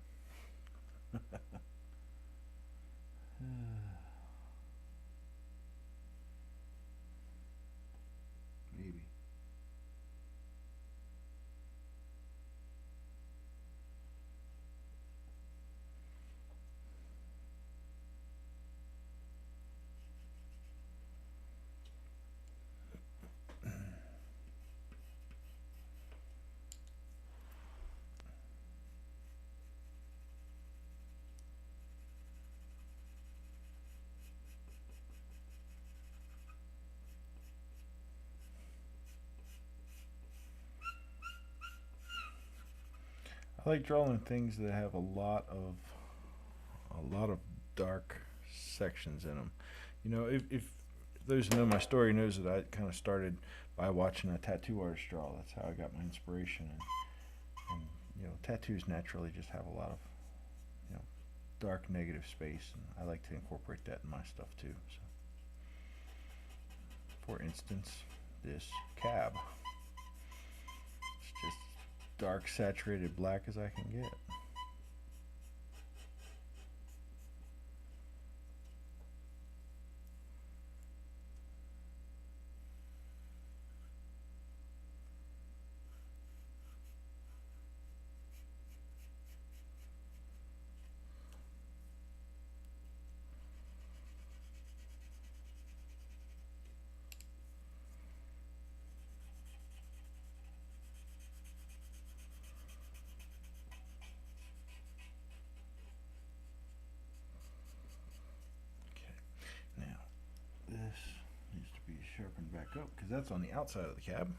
Maybe. I like drawing things that have a lot of dark sections in them. You know, if those who know my story knows that I kind of started by watching a tattoo artist draw. That's how I got my inspiration. And tattoos naturally just have a lot of dark negative space, and I like to incorporate that in my stuff too. So, for instance, this cab. It's just dark saturated black as I can get. This needs to be sharpened back up because that's on the outside of the cab.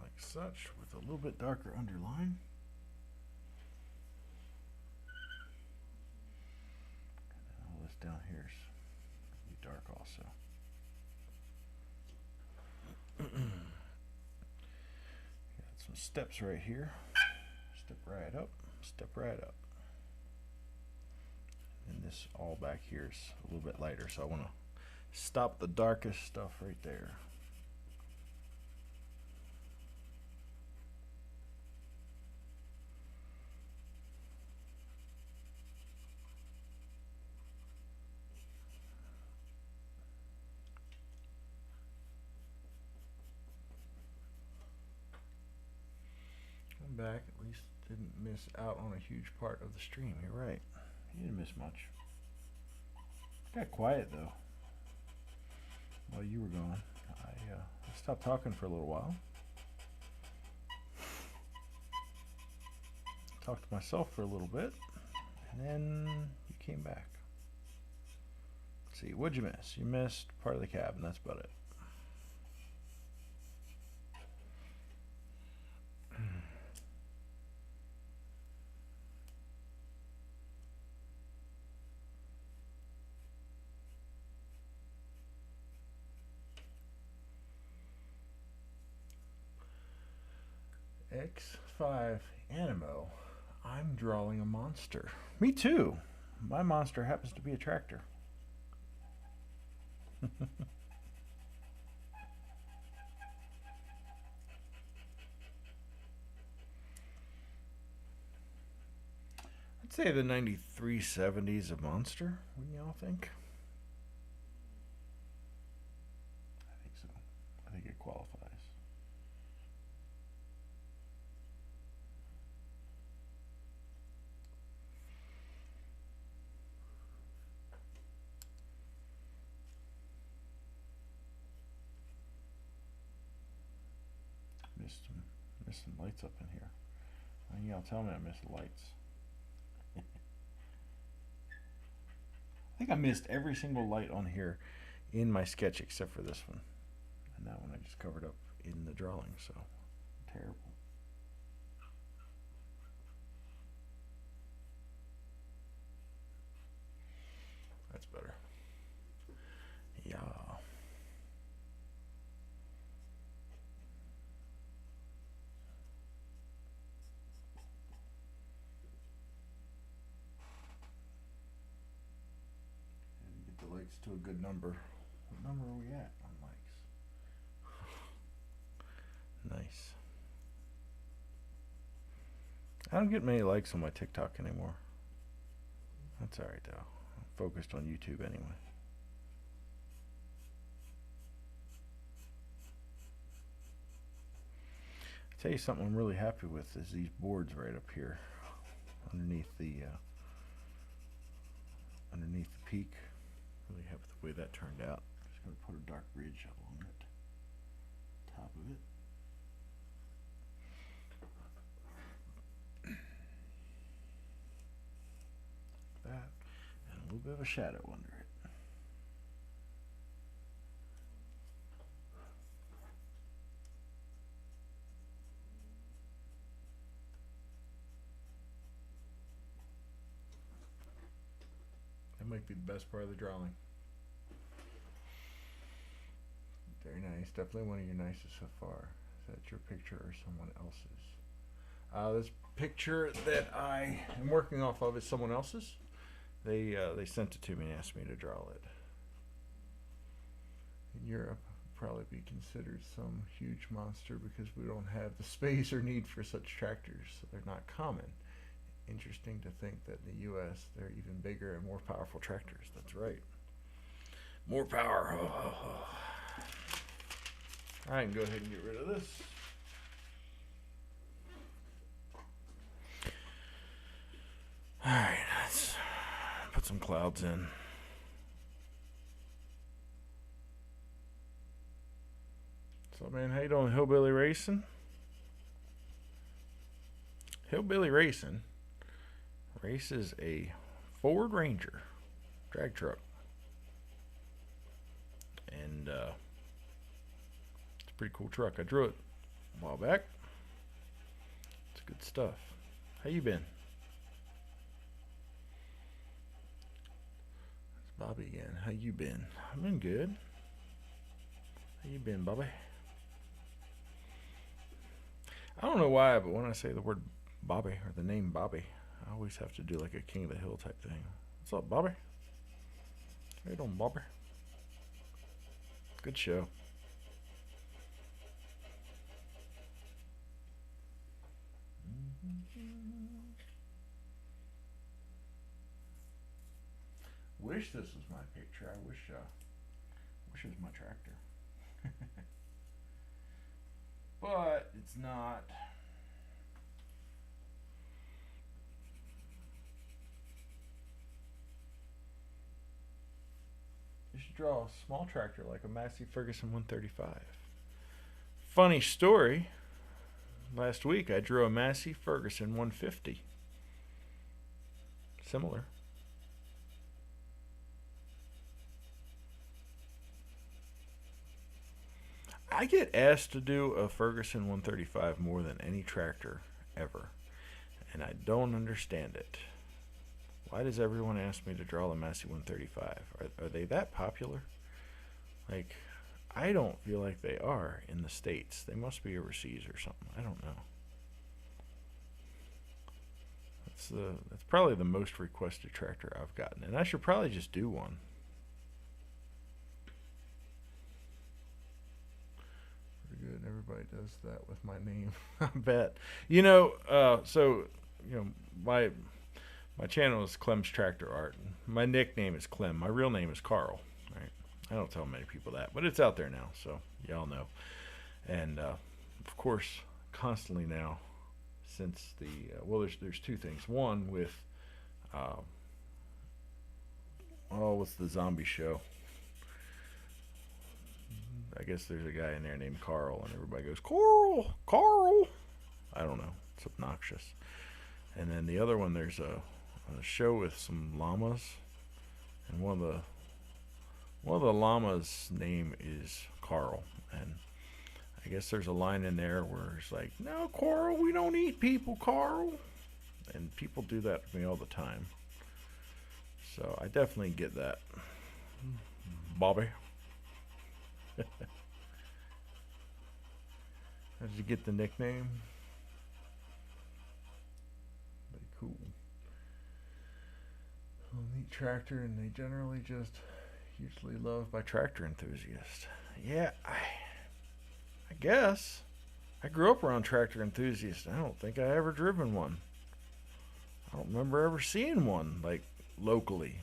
Like such, with a little bit darker underline. And all this down here is be dark also. Got some steps right here. Step right up, step right up. And this all back here is a little bit lighter, so I want to stop the darkest stuff right there. Come back, at least didn't miss out on a huge part of the stream. You're right. You didn't miss much. Got quiet though while you were gone. I stopped talking for a little while. Talked to myself for a little bit, and then you came back. Let's see, what'd you miss? You missed part of the cab, and that's about it. X5 Animo, I'm drawing a monster. Me too. My monster happens to be a tractor. I'd say the 9370 is a monster. What do y'all think? I think so. I think it qualifies. Missed some lights up in here. And y'all tell me I missed lights. I think I missed every single light on here in my sketch except for this one. And that one I just covered up in the drawing, so terrible. That's better. Yeah. Likes to a good number. What number are we at on likes? Nice. I don't get many likes on my TikTok anymore. That's alright though. I'm focused on YouTube anyway. I'll tell you something I'm really happy with is these boards right up here underneath the peak. Really happy with the way that turned out. Just going to put a dark bridge along it, top of it. That, and a little bit of a shadow under it. That might be the best part of the drawing. Very nice. Definitely one of your nicest so far. Is that your picture or someone else's? This picture that I am working off of is someone else's. They sent it to me and asked me to draw it. In Europe, probably be considered some huge monster because we don't have the space or need for such tractors. So they're not common. Interesting to think that in the U.S. they're even bigger and more powerful tractors. That's right. More power. I can go ahead and get rid of this. Alright, let's put some clouds in. So, man, how you doing, Hillbilly Racing? Hillbilly Racing races a Ford Ranger drag truck. And it's a pretty cool truck. I drew it a while back. It's good stuff. How you been? It's Bobby again. How you been? I've been good. How you been, Bobby? I don't know why, but when I say the word Bobby or the name Bobby, I always have to do like a King of the Hill type thing. What's up, Bobby? How you doing, Bobby? Good show. Wish this was my picture. I wish it was my tractor. But it's not. You should draw a small tractor like a Massey Ferguson 135. Funny story. Last week I drew a Massey Ferguson 150. Similar. I get asked to do a Ferguson 135 more than any tractor ever, and I don't understand it. Why does everyone ask me to draw the Massey 135? Are they that popular? Like, I don't feel like they are in the States. They must be overseas or something. I don't know. That's probably the most requested tractor I've gotten, and I should probably just do one. Good. Everybody does that with my name. I bet. My channel is Clem's Tractor Art. My nickname is Clem. My real name is Carl. Right? I don't tell many people that, but it's out there now, so y'all know. And of course, constantly now, since there's two things. One with what's the zombie show? I guess there's a guy in there named Carl, and everybody goes, Carl, Carl. I don't know. It's obnoxious. And then the other one, there's a show with some llamas, and one of the llamas' name is Carl, and I guess there's a line in there where it's like, no, Carl, we don't eat people, Carl. And people do that to me all the time. So I definitely get that. Bobby. How did you get the nickname? Very cool. Neat tractor, and they generally just hugely loved by tractor enthusiasts. Yeah, I guess. I grew up around tractor enthusiasts. I don't think I ever driven one. I don't remember ever seeing one, like, locally.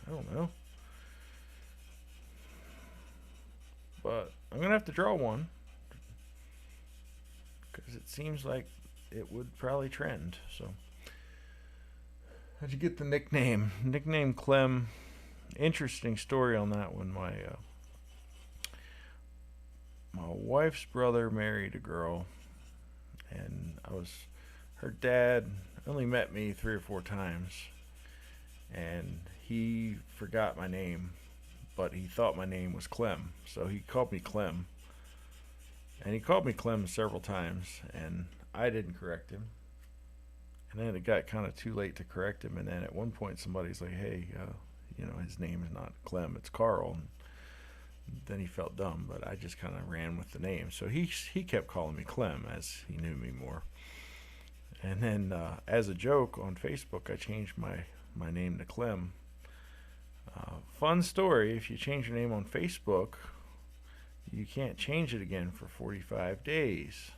I don't know. But I'm going to have to draw one, because it seems like it would probably trend. So, how'd you get the nickname? Nickname Clem. Interesting story on that one. My wife's brother married a girl, and her dad only met me 3 or 4 times, and he forgot my name. But he thought my name was Clem, so he called me Clem. And he called me Clem several times, and I didn't correct him. And then it got kind of too late to correct him, and then at one point somebody's like, hey, his name is not Clem, it's Carl. And then he felt dumb, but I just kind of ran with the name. So he kept calling me Clem as he knew me more. And then as a joke on Facebook, I changed my my name to Clem. Fun story, if you change your name on Facebook, you can't change it again for 45 days.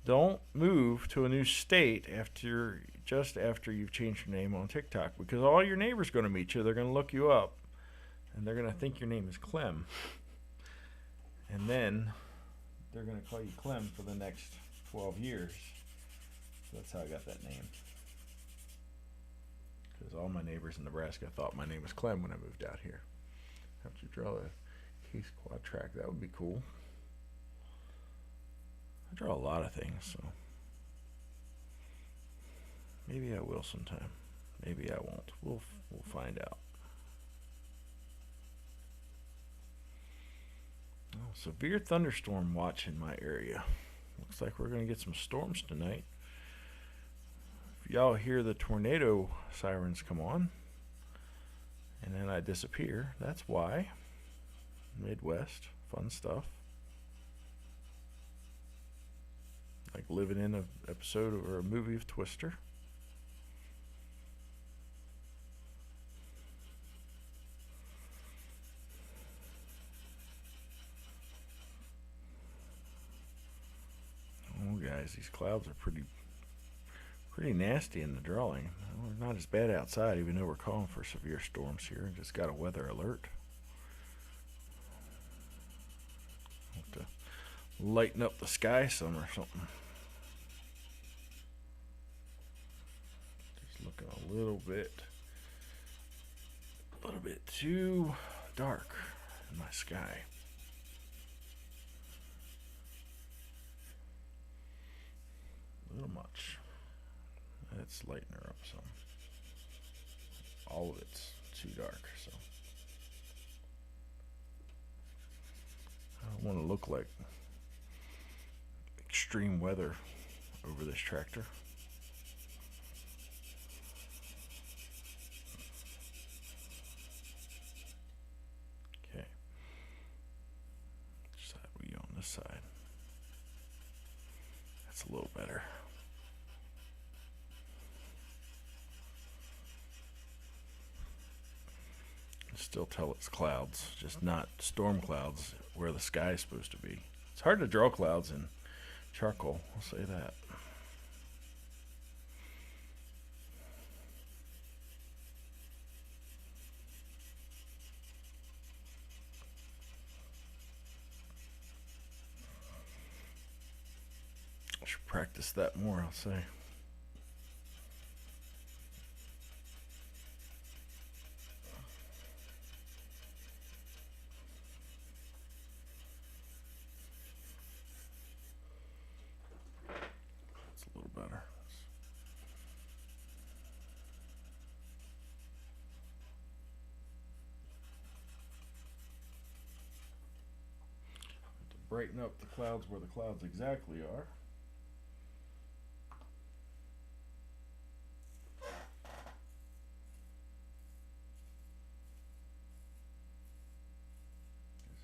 Don't move to a new state just after you've changed your name on TikTok, because all your neighbors are going to meet you. They're going to look you up, and they're going to think your name is Clem. And then they're going to call you Clem for the next 12 years. So that's how I got that name. Because all my neighbors in Nebraska thought my name was Clem when I moved out here. Have to draw a case quad track. That would be cool. I draw a lot of things, so maybe I will sometime. Maybe I won't. We'll find out. Oh, severe thunderstorm watch in my area. Looks like we're going to get some storms tonight. If y'all hear the tornado sirens come on and then I disappear, that's why. Midwest, fun stuff. Like living in an episode or a movie of Twister. Oh guys, these clouds are pretty nasty in the drawing. We're not as bad outside, even though we're calling for severe storms here and just got a weather alert. Have to lighten up the sky some or something. Just looking a little bit too dark in my sky. A little much. Let's lighten her up some. All of it's too dark, so I don't want to look like extreme weather over this tractor. Okay. Which side are we on? This side. That's a little better. Still tell it's clouds, just not storm clouds where the sky is supposed to be. It's hard to draw clouds in charcoal, I'll say that. I should practice that more, I'll say. Better. To brighten up the clouds where the clouds exactly are.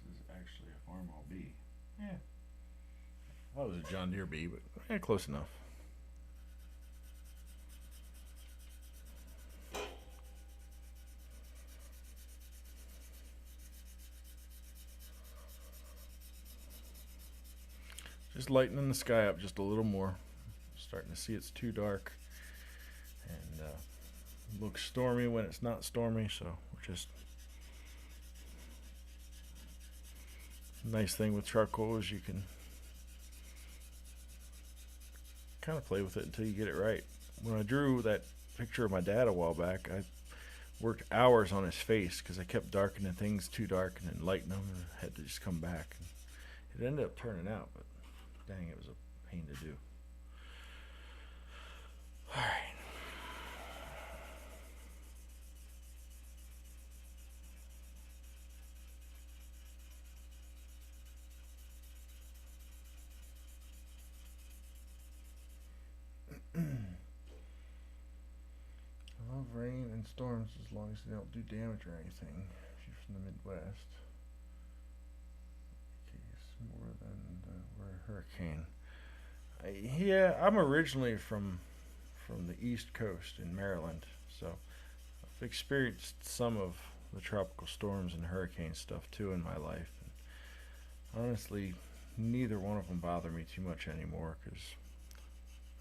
This is actually a Farmall B. Yeah. That was a John Deere B, but close enough. Just lightening the sky up just a little more. Starting to see it's too dark and looks stormy when it's not stormy, so we're just nice thing with charcoal is you can kind of play with it until you get it right. When I drew that picture of my dad a while back, I worked hours on his face because I kept darkening things too dark and then lightening them and had to just come back. And it ended up turning out, but dang, it was a pain to do. All right. I love rain and storms as long as they don't do damage or anything. If you're from the Midwest. More than we're a hurricane. Yeah, I'm originally from the East Coast in Maryland, So I've experienced some of the tropical storms and hurricane stuff too in my life. And honestly, neither one of them bother me too much anymore because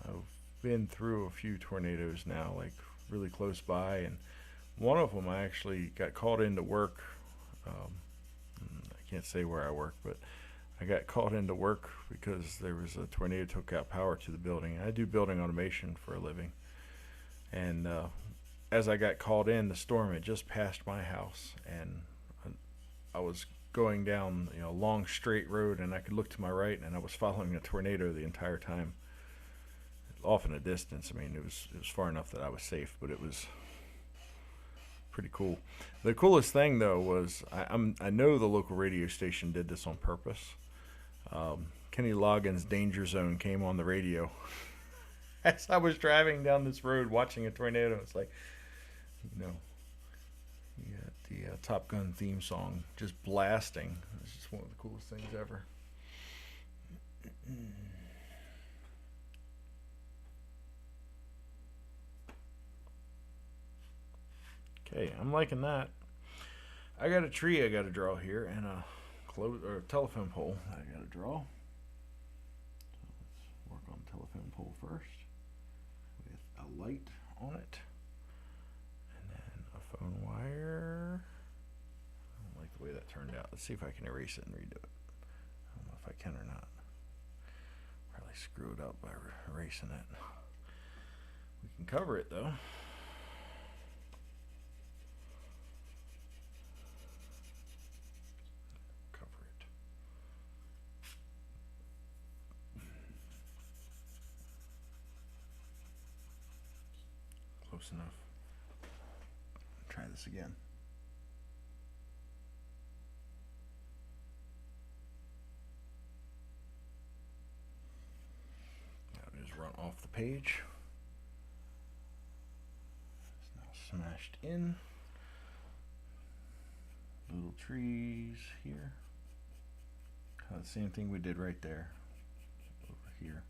I've been through a few tornadoes now, like really close by, and one of them I actually got called into work. I can't say where I work, but I got called into work because there was a tornado took out power to the building. I do building automation for a living, and as I got called in, the storm had just passed my house, and I was going down, a long straight road, and I could look to my right, and I was following a tornado the entire time, off in a distance. I mean, it was far enough that I was safe, but it was pretty cool. The coolest thing though was I know the local radio station did this on purpose. Kenny Loggins' Danger Zone came on the radio as I was driving down this road watching a tornado. It's like, you got the Top Gun theme song just blasting. It's just one of the coolest things ever. Okay, I'm liking that. I got a tree I got to draw here and a telephone pole I got to draw. So let's work on the telephone pole first with a light on it, and then a phone wire. I don't like the way that turned out. Let's see if I can erase it and redo it. I don't know if I can or not. Probably screw it up by erasing it. We can cover it though. Close enough. Try this again. Now just run off the page. It's now smashed in. Little trees here. The same thing we did right there. Over here.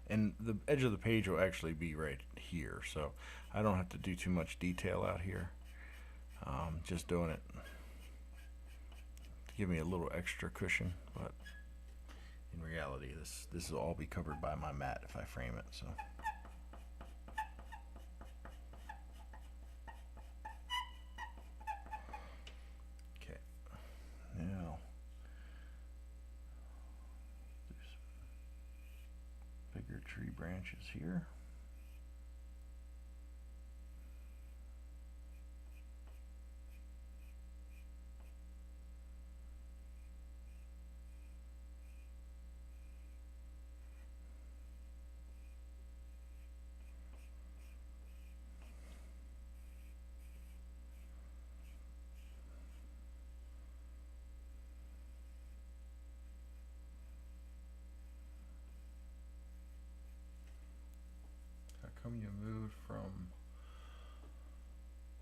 And the edge of the page will actually be right here, so I don't have to do too much detail out here. Just doing it to give me a little extra cushion, but in reality this will all be covered by my mat if I frame it. So okay, now bigger tree branches here. Come you moved from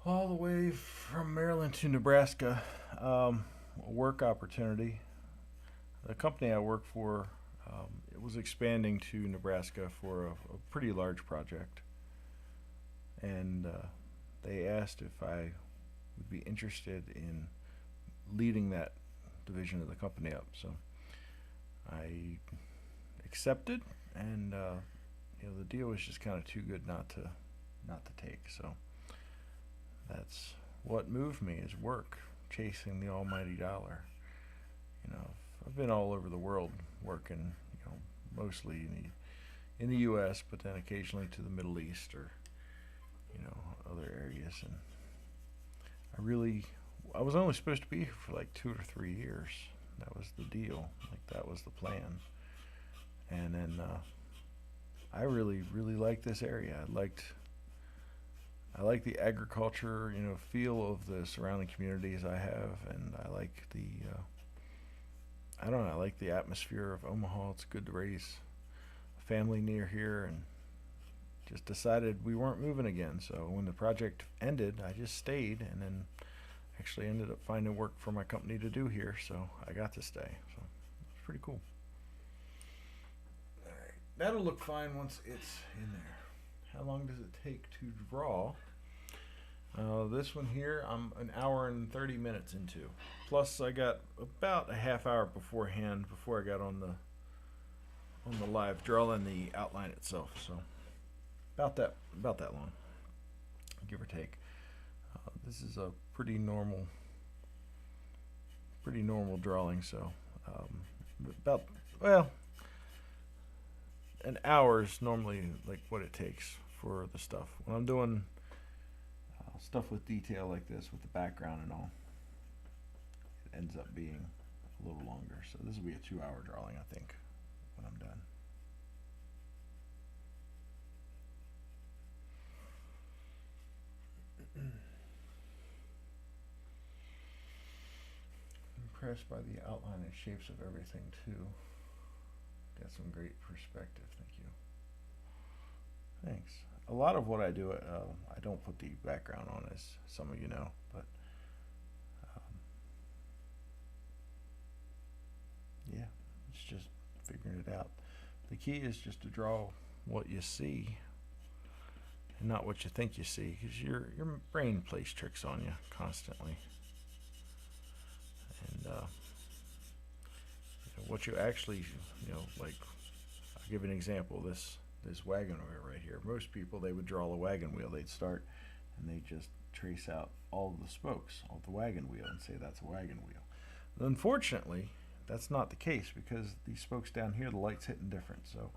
all the way from Maryland to Nebraska. A work opportunity. The company I work for, it was expanding to Nebraska for a pretty large project, and they asked if I would be interested in leading that division of the company up. So I accepted, and the deal was just kind of too good not to take. So that's what moved me, is work, chasing the almighty dollar. I've been all over the world working, mostly in the U.S., but then occasionally to the Middle East or other areas. And I was only supposed to be here for like 2 or 3 years. That was the deal. Like, that was the plan. And then I really liked this area. I like the agriculture, feel of the surrounding communities I have, and I like I like the atmosphere of Omaha. It's good to raise a family near here, and just decided we weren't moving again. So when the project ended, I just stayed, and then actually ended up finding work for my company to do here, so I got to stay. So it's pretty cool. that'll look fine once it's in there. How long does it take to draw? This one here, I'm an hour and 30 minutes into. Plus, I got about a half hour beforehand before I got on the live drawing the outline itself. So about that long, give or take. This is a pretty normal drawing. So an hour is normally like what it takes for the stuff. When I'm doing stuff with detail like this, with the background and all, it ends up being a little longer. So this will be a 2-hour drawing, I think, when I'm done. Impressed by the outline and shapes of everything too. Got some great perspective. Thank you. Thanks. A lot of what I do, I don't put the background on, as some of you know, but yeah, it's just figuring it out. The key is just to draw what you see and not what you think you see, because your brain plays tricks on you constantly. And what you actually, like, I'll give an example. This wagon wheel right here. Most people, they would draw a wagon wheel. They'd start and they just trace out all of the spokes of the wagon wheel and say that's a wagon wheel. Unfortunately, that's not the case, because these spokes down here, the light's hitting different. So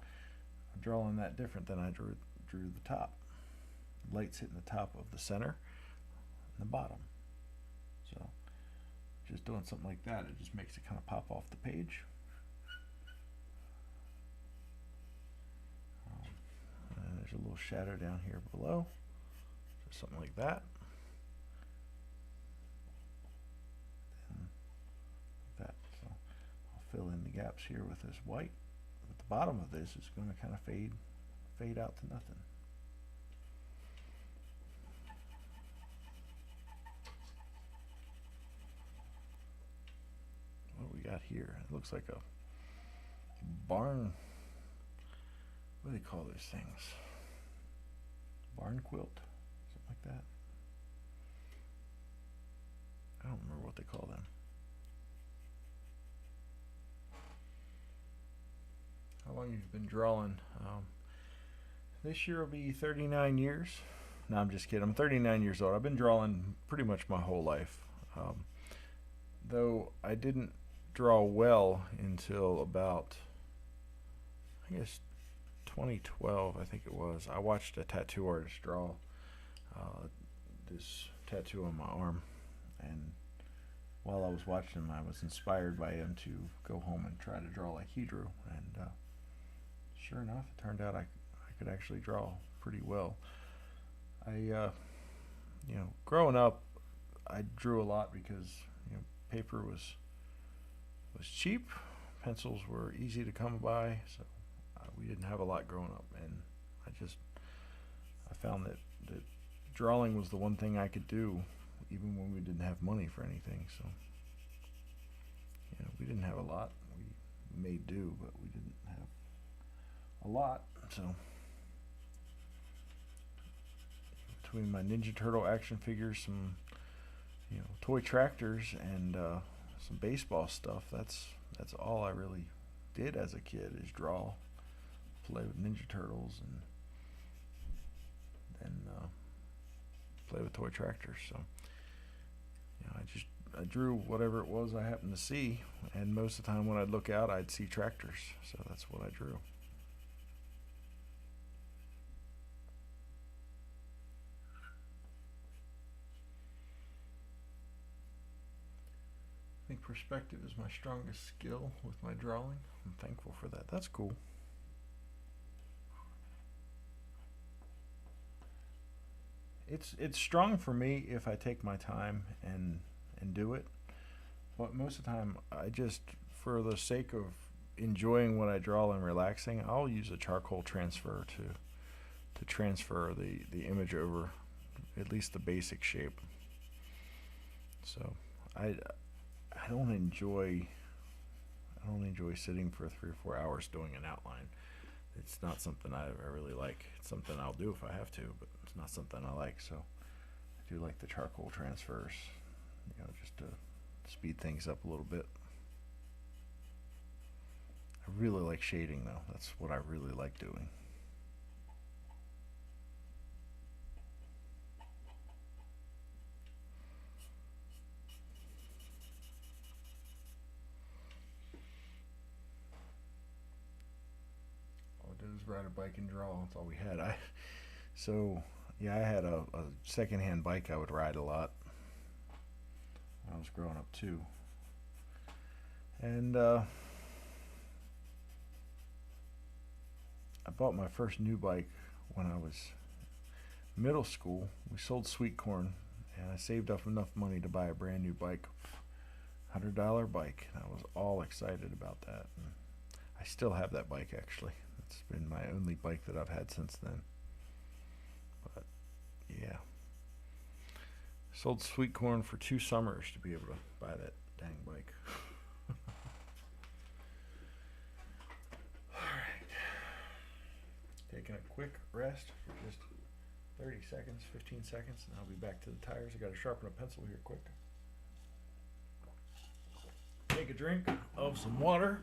I'm drawing that different than I drew the top. The light's hitting the top of the center and the bottom. So just doing something like that, it just makes it kind of pop off the page. And there's a little shadow down here below, just something like that. And that. So I'll fill in the gaps here with this white. At the bottom of this is going to kind of fade out to nothing. What do we got here? It looks like a barn. What do they call those things? Barn quilt? Something like that. I don't remember what they call them. How long have you been drawing? This year will be 39 years. No, I'm just kidding. I'm 39 years old. I've been drawing pretty much my whole life. Though I didn't draw well until about, I guess, 2012, I think it was. I watched a tattoo artist draw this tattoo on my arm, and while I was watching him, I was inspired by him to go home and try to draw like he drew, and sure enough, it turned out I could actually draw pretty well. Growing up, I drew a lot because paper was cheap, pencils were easy to come by, so we didn't have a lot growing up, and I found that drawing was the one thing I could do, even when we didn't have money for anything. So we didn't have a lot. We made do, but we didn't have a lot. So between my Ninja Turtle action figures, some toy tractors, and some baseball stuff, that's all I really did as a kid, is draw, play with Ninja Turtles, and then play with toy tractors. So I drew whatever it was I happened to see, and most of the time when I'd look out, I'd see tractors, so that's what I drew. I think perspective is my strongest skill with my drawing. I'm thankful for that. That's cool. It's strong for me if I take my time and do it, but most of the time, I just, for the sake of enjoying what I draw and relaxing, I'll use a charcoal transfer to transfer the image over at least the basic shape. So I don't enjoy sitting for 3 or 4 hours doing an outline. it's not something I really like. It's something I'll do if I have to, but it's not something I like. So I do like the charcoal transfers, just to speed things up a little bit. I really like shading though. That's what I really like doing. All I did was ride a bike and draw. That's all we had. I had a secondhand bike I would ride a lot when I was growing up too. And I bought my first new bike when I was middle school. We sold sweet corn, and I saved up enough money to buy a brand new bike, $100 bike. And I was all excited about that. And I still have that bike actually. It's been my only bike that I've had since then. But yeah, sold sweet corn for 2 summers to be able to buy that dang bike. Taking a quick rest for just 30 seconds, 15 seconds, and I'll be back to the tires. I got to sharpen a pencil here quick. Take a drink of some water,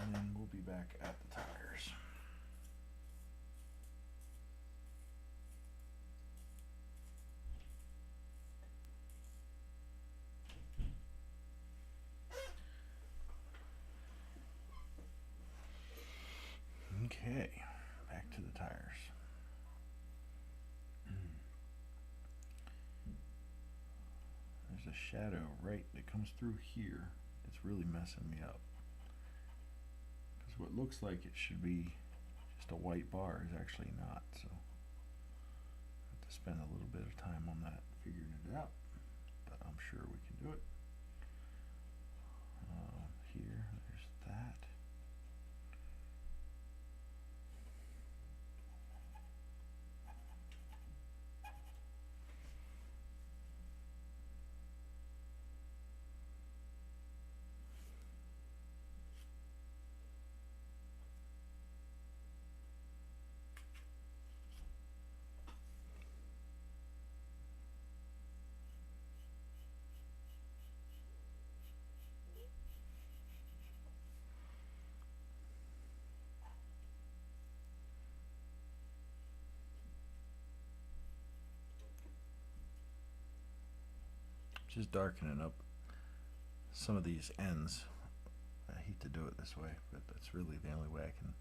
and then we'll be back at the tires. Okay, back to the tires. There's a shadow right that comes through here. It's really messing me up. Because what looks like it should be just a white bar is actually not. So I have to spend a little bit of time on that, figuring it out. But I'm sure we can do it. Here, there's that. Just darkening up some of these ends. I hate to do it this way, but that's really the only way I can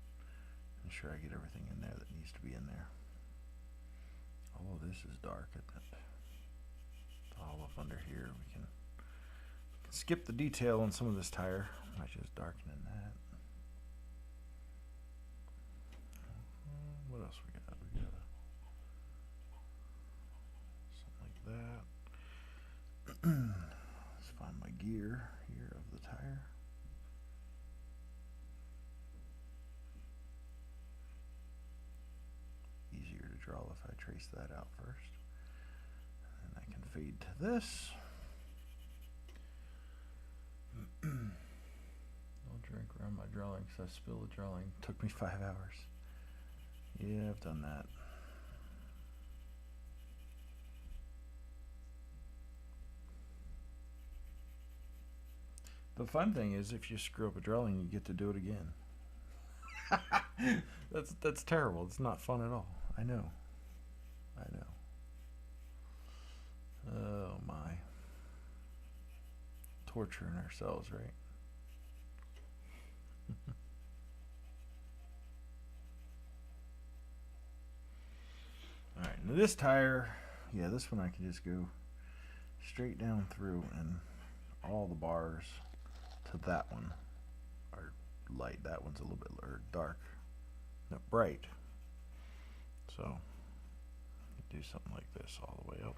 ensure I get everything in there that needs to be in there. All of this is dark, isn't it? All up under here. We can skip the detail on some of this tire by just darkening that. What else we got? We got something like that. Let's find my gear here of the tire. Easier to draw if I trace that out first. And I can fade to this. Don't drink around my drawing because I spilled the drawing. It took me 5 hours. Yeah, I've done that. The fun thing is, if you screw up a drawing, you get to do it again. That's terrible. It's not fun at all. I know. Oh my. Torturing ourselves, right? Alright, now this tire, yeah, this one I can just go straight down through, and all the bars to that one are light. That one's a little bit dark. No, bright. So do something like this all the way up.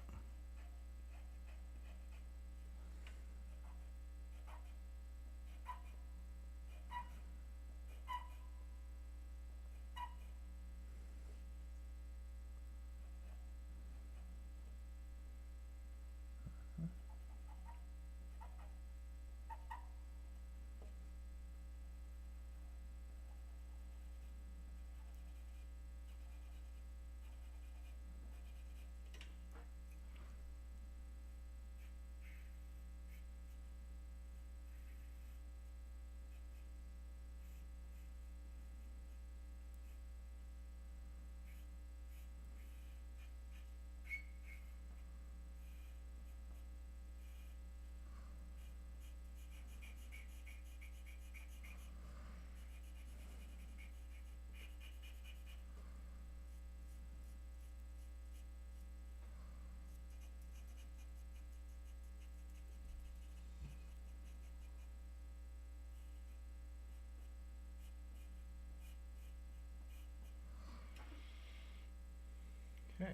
Okay.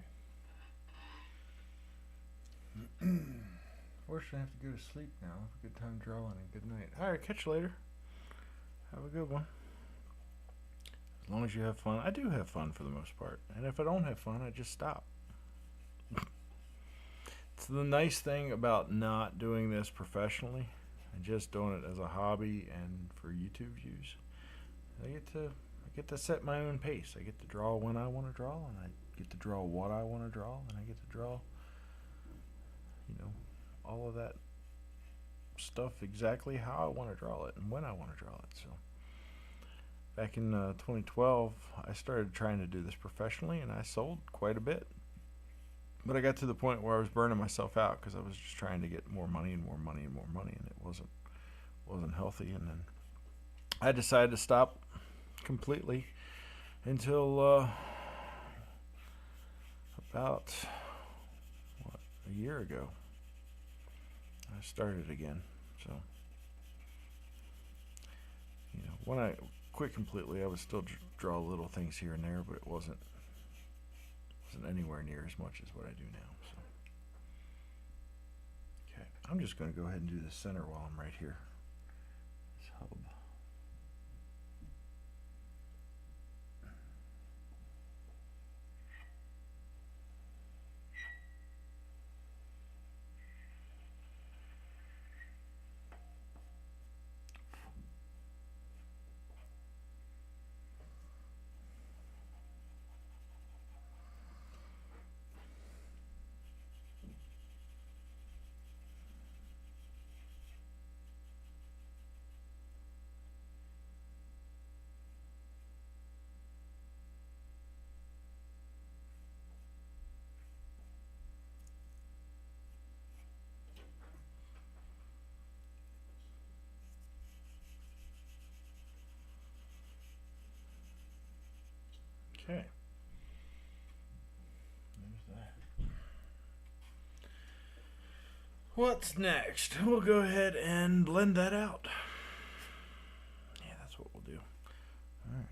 Fortunately, I have to go to sleep now. Have a good time drawing and good night. Alright, catch you later. Have a good one. As long as you have fun. I do have fun for the most part. And if I don't have fun, I just stop. It's the nice thing about not doing this professionally and just doing it as a hobby and for YouTube views. I get to set my own pace. I get to draw when I want to draw, and I get to draw what I want to draw, and I get to draw, all of that stuff exactly how I want to draw it and when I want to draw it. So back in 2012, I started trying to do this professionally, and I sold quite a bit. But I got to the point where I was burning myself out because I was just trying to get more money and more money and more money, and it wasn't healthy. And then I decided to stop completely until about a year ago. I started again. So when I quit completely, I would still draw little things here and there, but it wasn't anywhere near as much as what I do now. So okay, I'm just going to go ahead and do the center while I'm right here. This hub. Okay. There's that. What's next? We'll go ahead and blend that out. Yeah, that's what we'll do. Alright.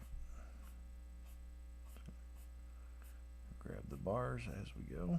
Grab the bars as we go.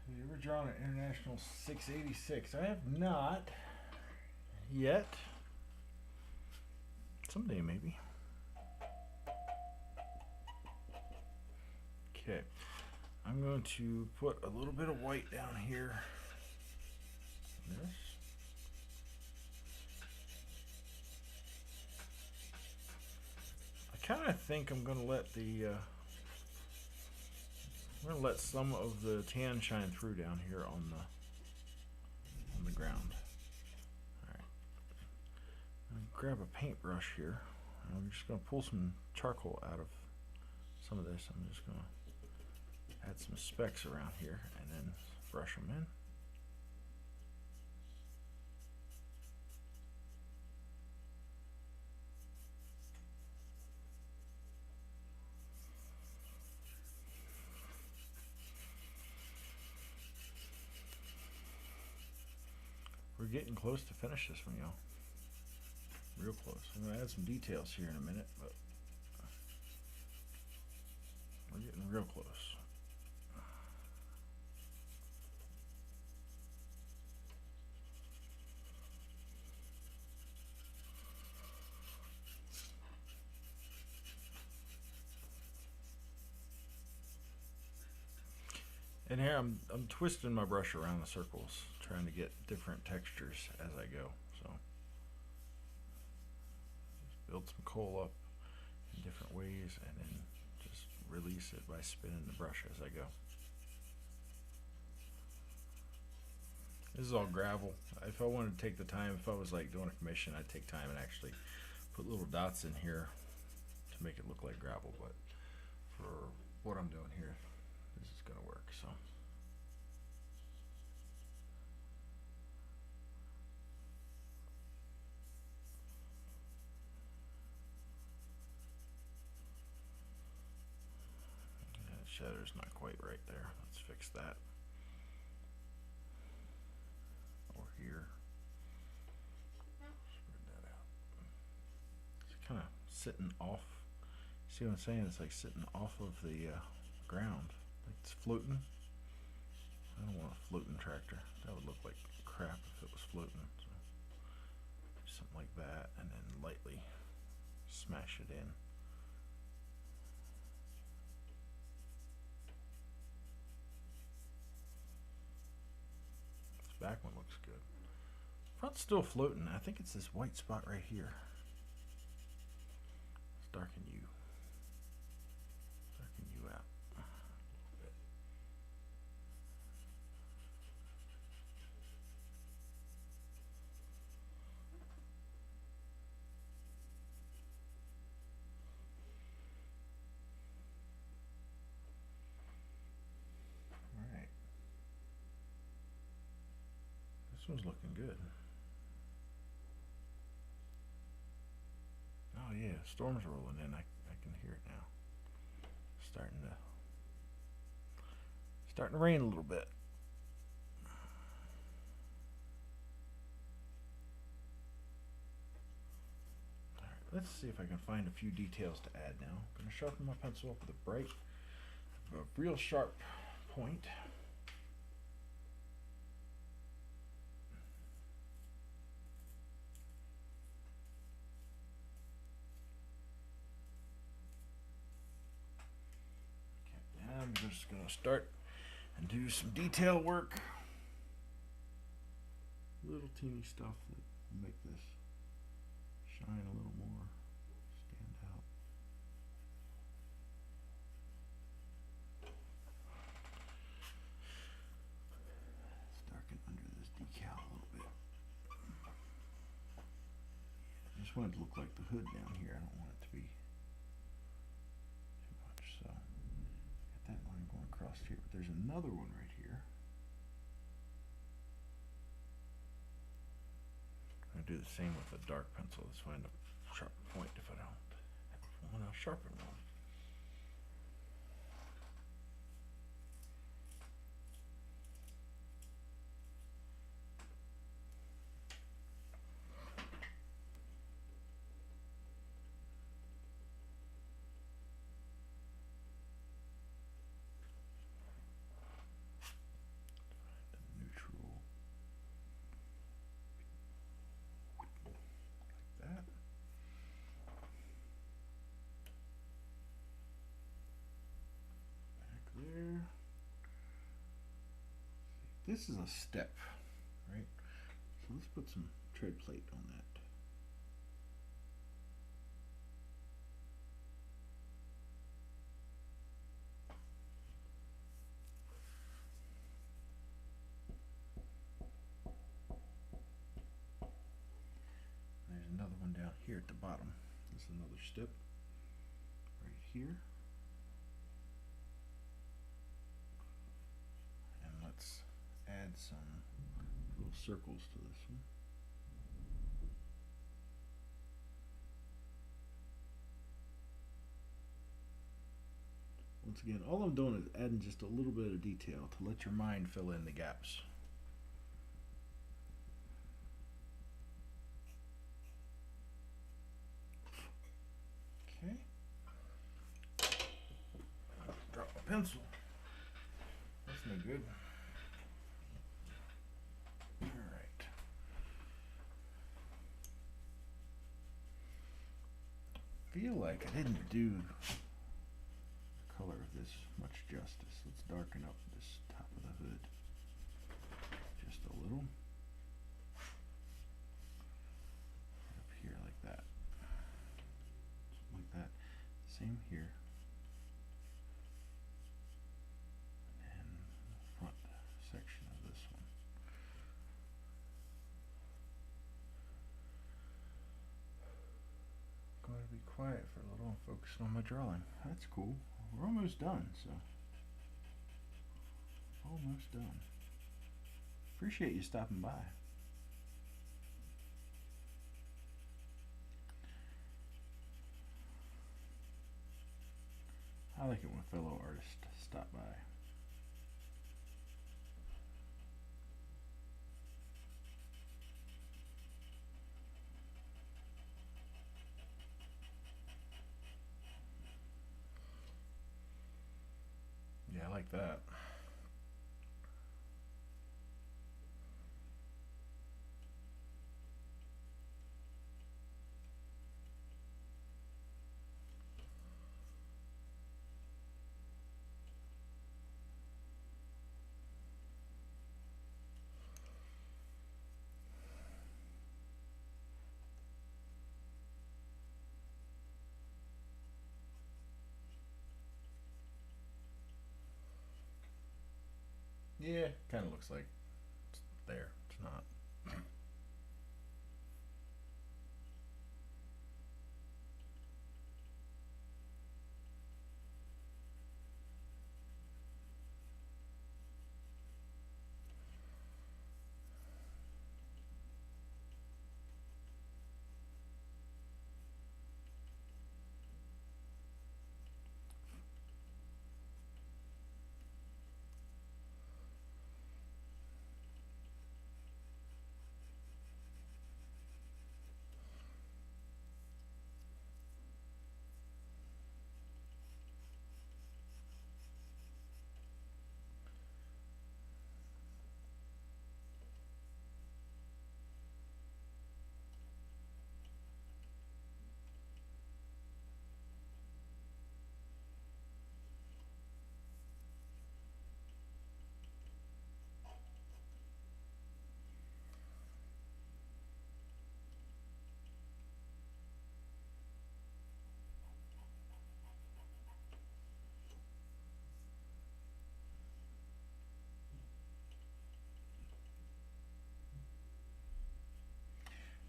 Have you ever drawn an International 686? I have not yet. Someday maybe. Okay, I'm going to put a little bit of white down here. This. I kind of think I'm going to let some of the tan shine through down here on the ground. All right. Grab a paintbrush here. I'm just going to pull some charcoal out of some of this. I'm just going to add some specks around here and then brush them in. we're getting close to finish this one, y'all. Real close. I'm going to add some details here in a minute, but we're getting real close. And here I'm twisting my brush around the circles, trying to get different textures as I go. So just build some coal up in different ways and then just release it by spinning the brush as I go. This is all gravel. If I wanted to take the time, if I was like doing a commission, I'd take time and actually put little dots in here to make it look like gravel, but for what I'm doing here, this is going to work. So that shadow's not quite right there. Let's fix that. Or here. Spread that out. It's kind of sitting off. See what I'm saying? It's like sitting off of the ground. Like it's floating. I don't want a floating tractor. That would look like crap if it was floating. So something like that, and then lightly smash it in. This back one looks good. Front's still floating. I think it's this white spot right here. Let's darken you. Darken you out. Alright. This one's looking good. Oh yeah, storm's rolling in. I can hear it now. Starting to rain a little bit. Alright, let's see if I can find a few details to add now. I'm going to sharpen my pencil up with a real sharp point. Okay, I'm just going to start and do some detail work. Little teeny stuff that will make this shine a little more, stand out. Let's darken under this decal a little bit. I just want it to look like the hood down here. I don't want it to be too much. So got that line going across here, but there's another one right here. I'm gonna do the same with a dark pencil. Let's find a sharp point if I don't have one. I'll sharpen one. This is a step, right? So let's put some tread plate on that. There's another one down here at the bottom. This is another step right here. And let's add some little circles to this one. Once again, all I'm doing is adding just a little bit of detail to let your mind fill in the gaps. pencil. That's no good. Alright. Feel like I didn't do the color of this much justice. Let's darken up this top of the hood just a little. Up here like that. Something like that. Same here. And the front section of this one. Going to be quiet for a little and focus on my drawing. That's cool. We're almost done, so. Almost done. Appreciate you stopping by. I like it when fellow artists stop by. Yeah, I like that. Yeah, kind of looks like it's there. It's not.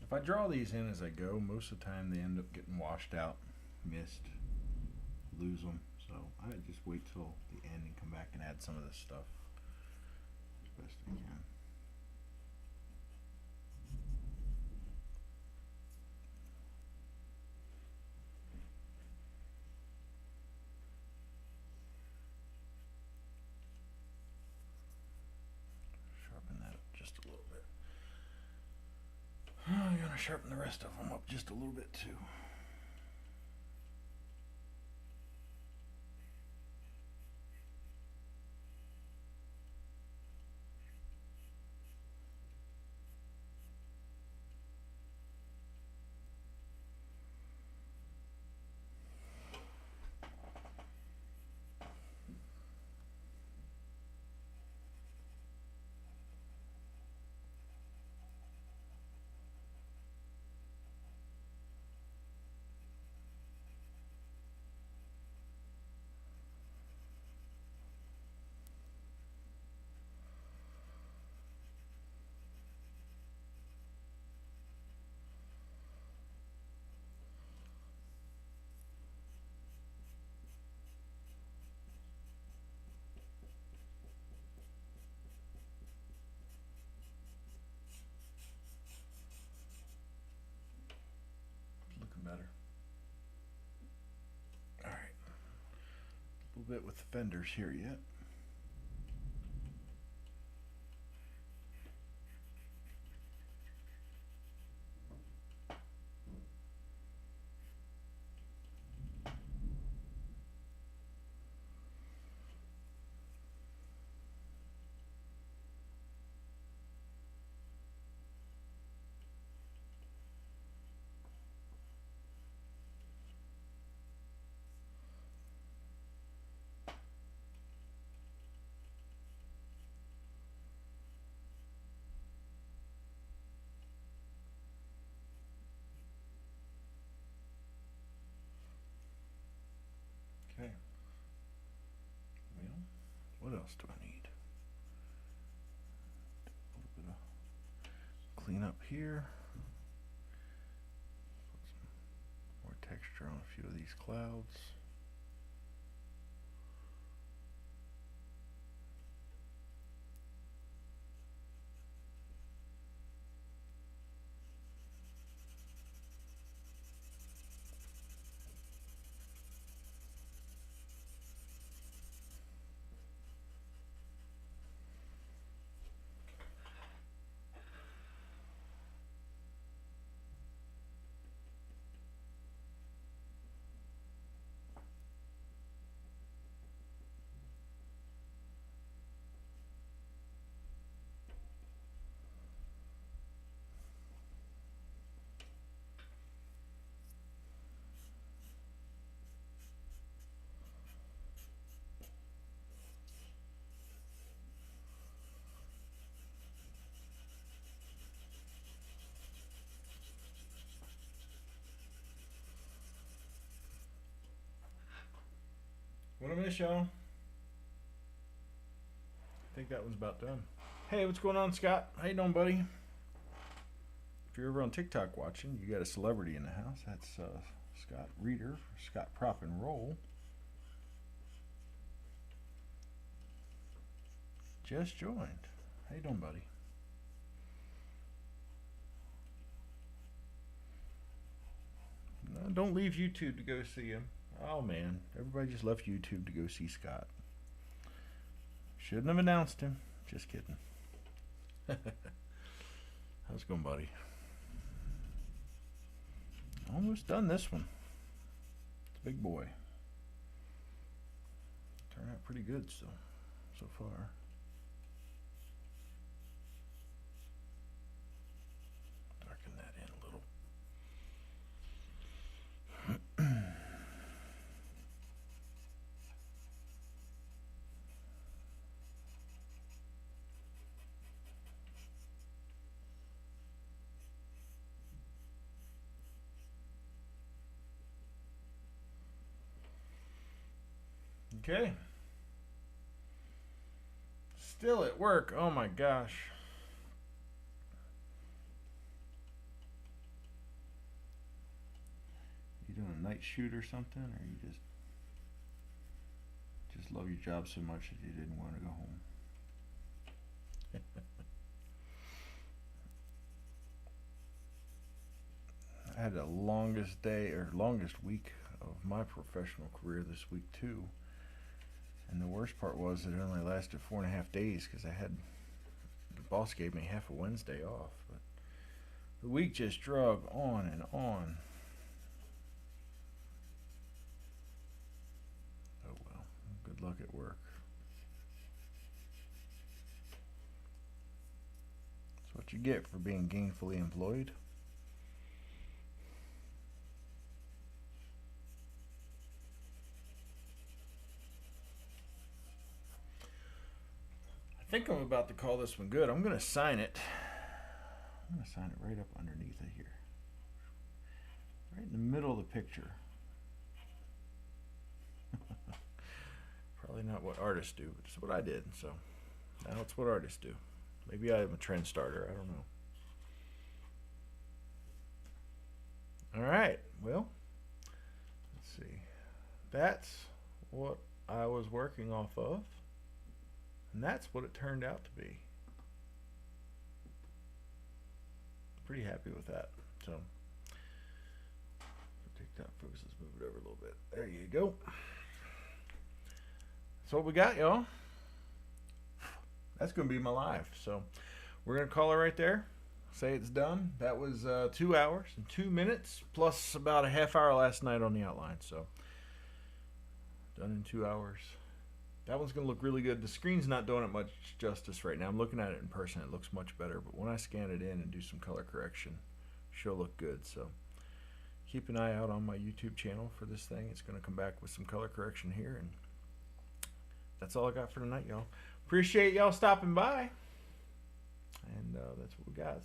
If I draw these in as I go, most of the time they end up getting washed out, missed, lose them. So I just wait till the end and come back and add some of this stuff as best I can. Sharpen that up just a little bit. I'm going to sharpen the rest of them up just a little bit too. Bit with the fenders here yet. else do I need? A little bit of clean up here. Put some more texture on a few of these clouds. What I miss, y'all? I think that one's about done. Hey, what's going on, Scott? How you doing, buddy? If you're ever on TikTok watching, you got a celebrity in the house. That's Scott Reader, Scott Prop and Roll. Just joined. How you doing, buddy? No, don't leave YouTube to go see him. Oh man, everybody just left YouTube to go see Scott. Shouldn't have announced him. Just kidding. How's it going, buddy? Almost done this one. It's a big boy. Turned out pretty good so far. Darken that in a little. Okay. Still at work. Oh my gosh. You doing a night shoot or something, or you just love your job so much that you didn't want to go home? I had the longest day or longest week of my professional career this week too. And the worst part was that it only lasted 4.5 days because the boss gave me half a Wednesday off. But the week just drug on and on. Oh well, good luck at work. That's what you get for being gainfully employed. I think I'm about to call this one good. I'm going to sign it. I'm going to sign it right up underneath it here. Right in the middle of the picture. Probably not what artists do, but it's what I did. So now it's what artists do. Maybe I'm a trend starter. I don't know. All right. Well, let's see. That's what I was working off of. And that's what it turned out to be. Pretty happy with that. So, TikTok focus, let's move it over a little bit. There you go. That's what we got, y'all. That's going to be my life. So, we're going to call it right there. Say it's done. That was 2 hours and 2 minutes, plus about a half hour last night on the outline. So, done in 2 hours. That one's going to look really good. The screen's not doing it much justice right now. I'm looking at it in person. It looks much better. But when I scan it in and do some color correction, she'll look good. So keep an eye out on my YouTube channel for this thing. It's going to come back with some color correction here. And that's all I got for tonight, y'all. Appreciate y'all stopping by. And that's what we got.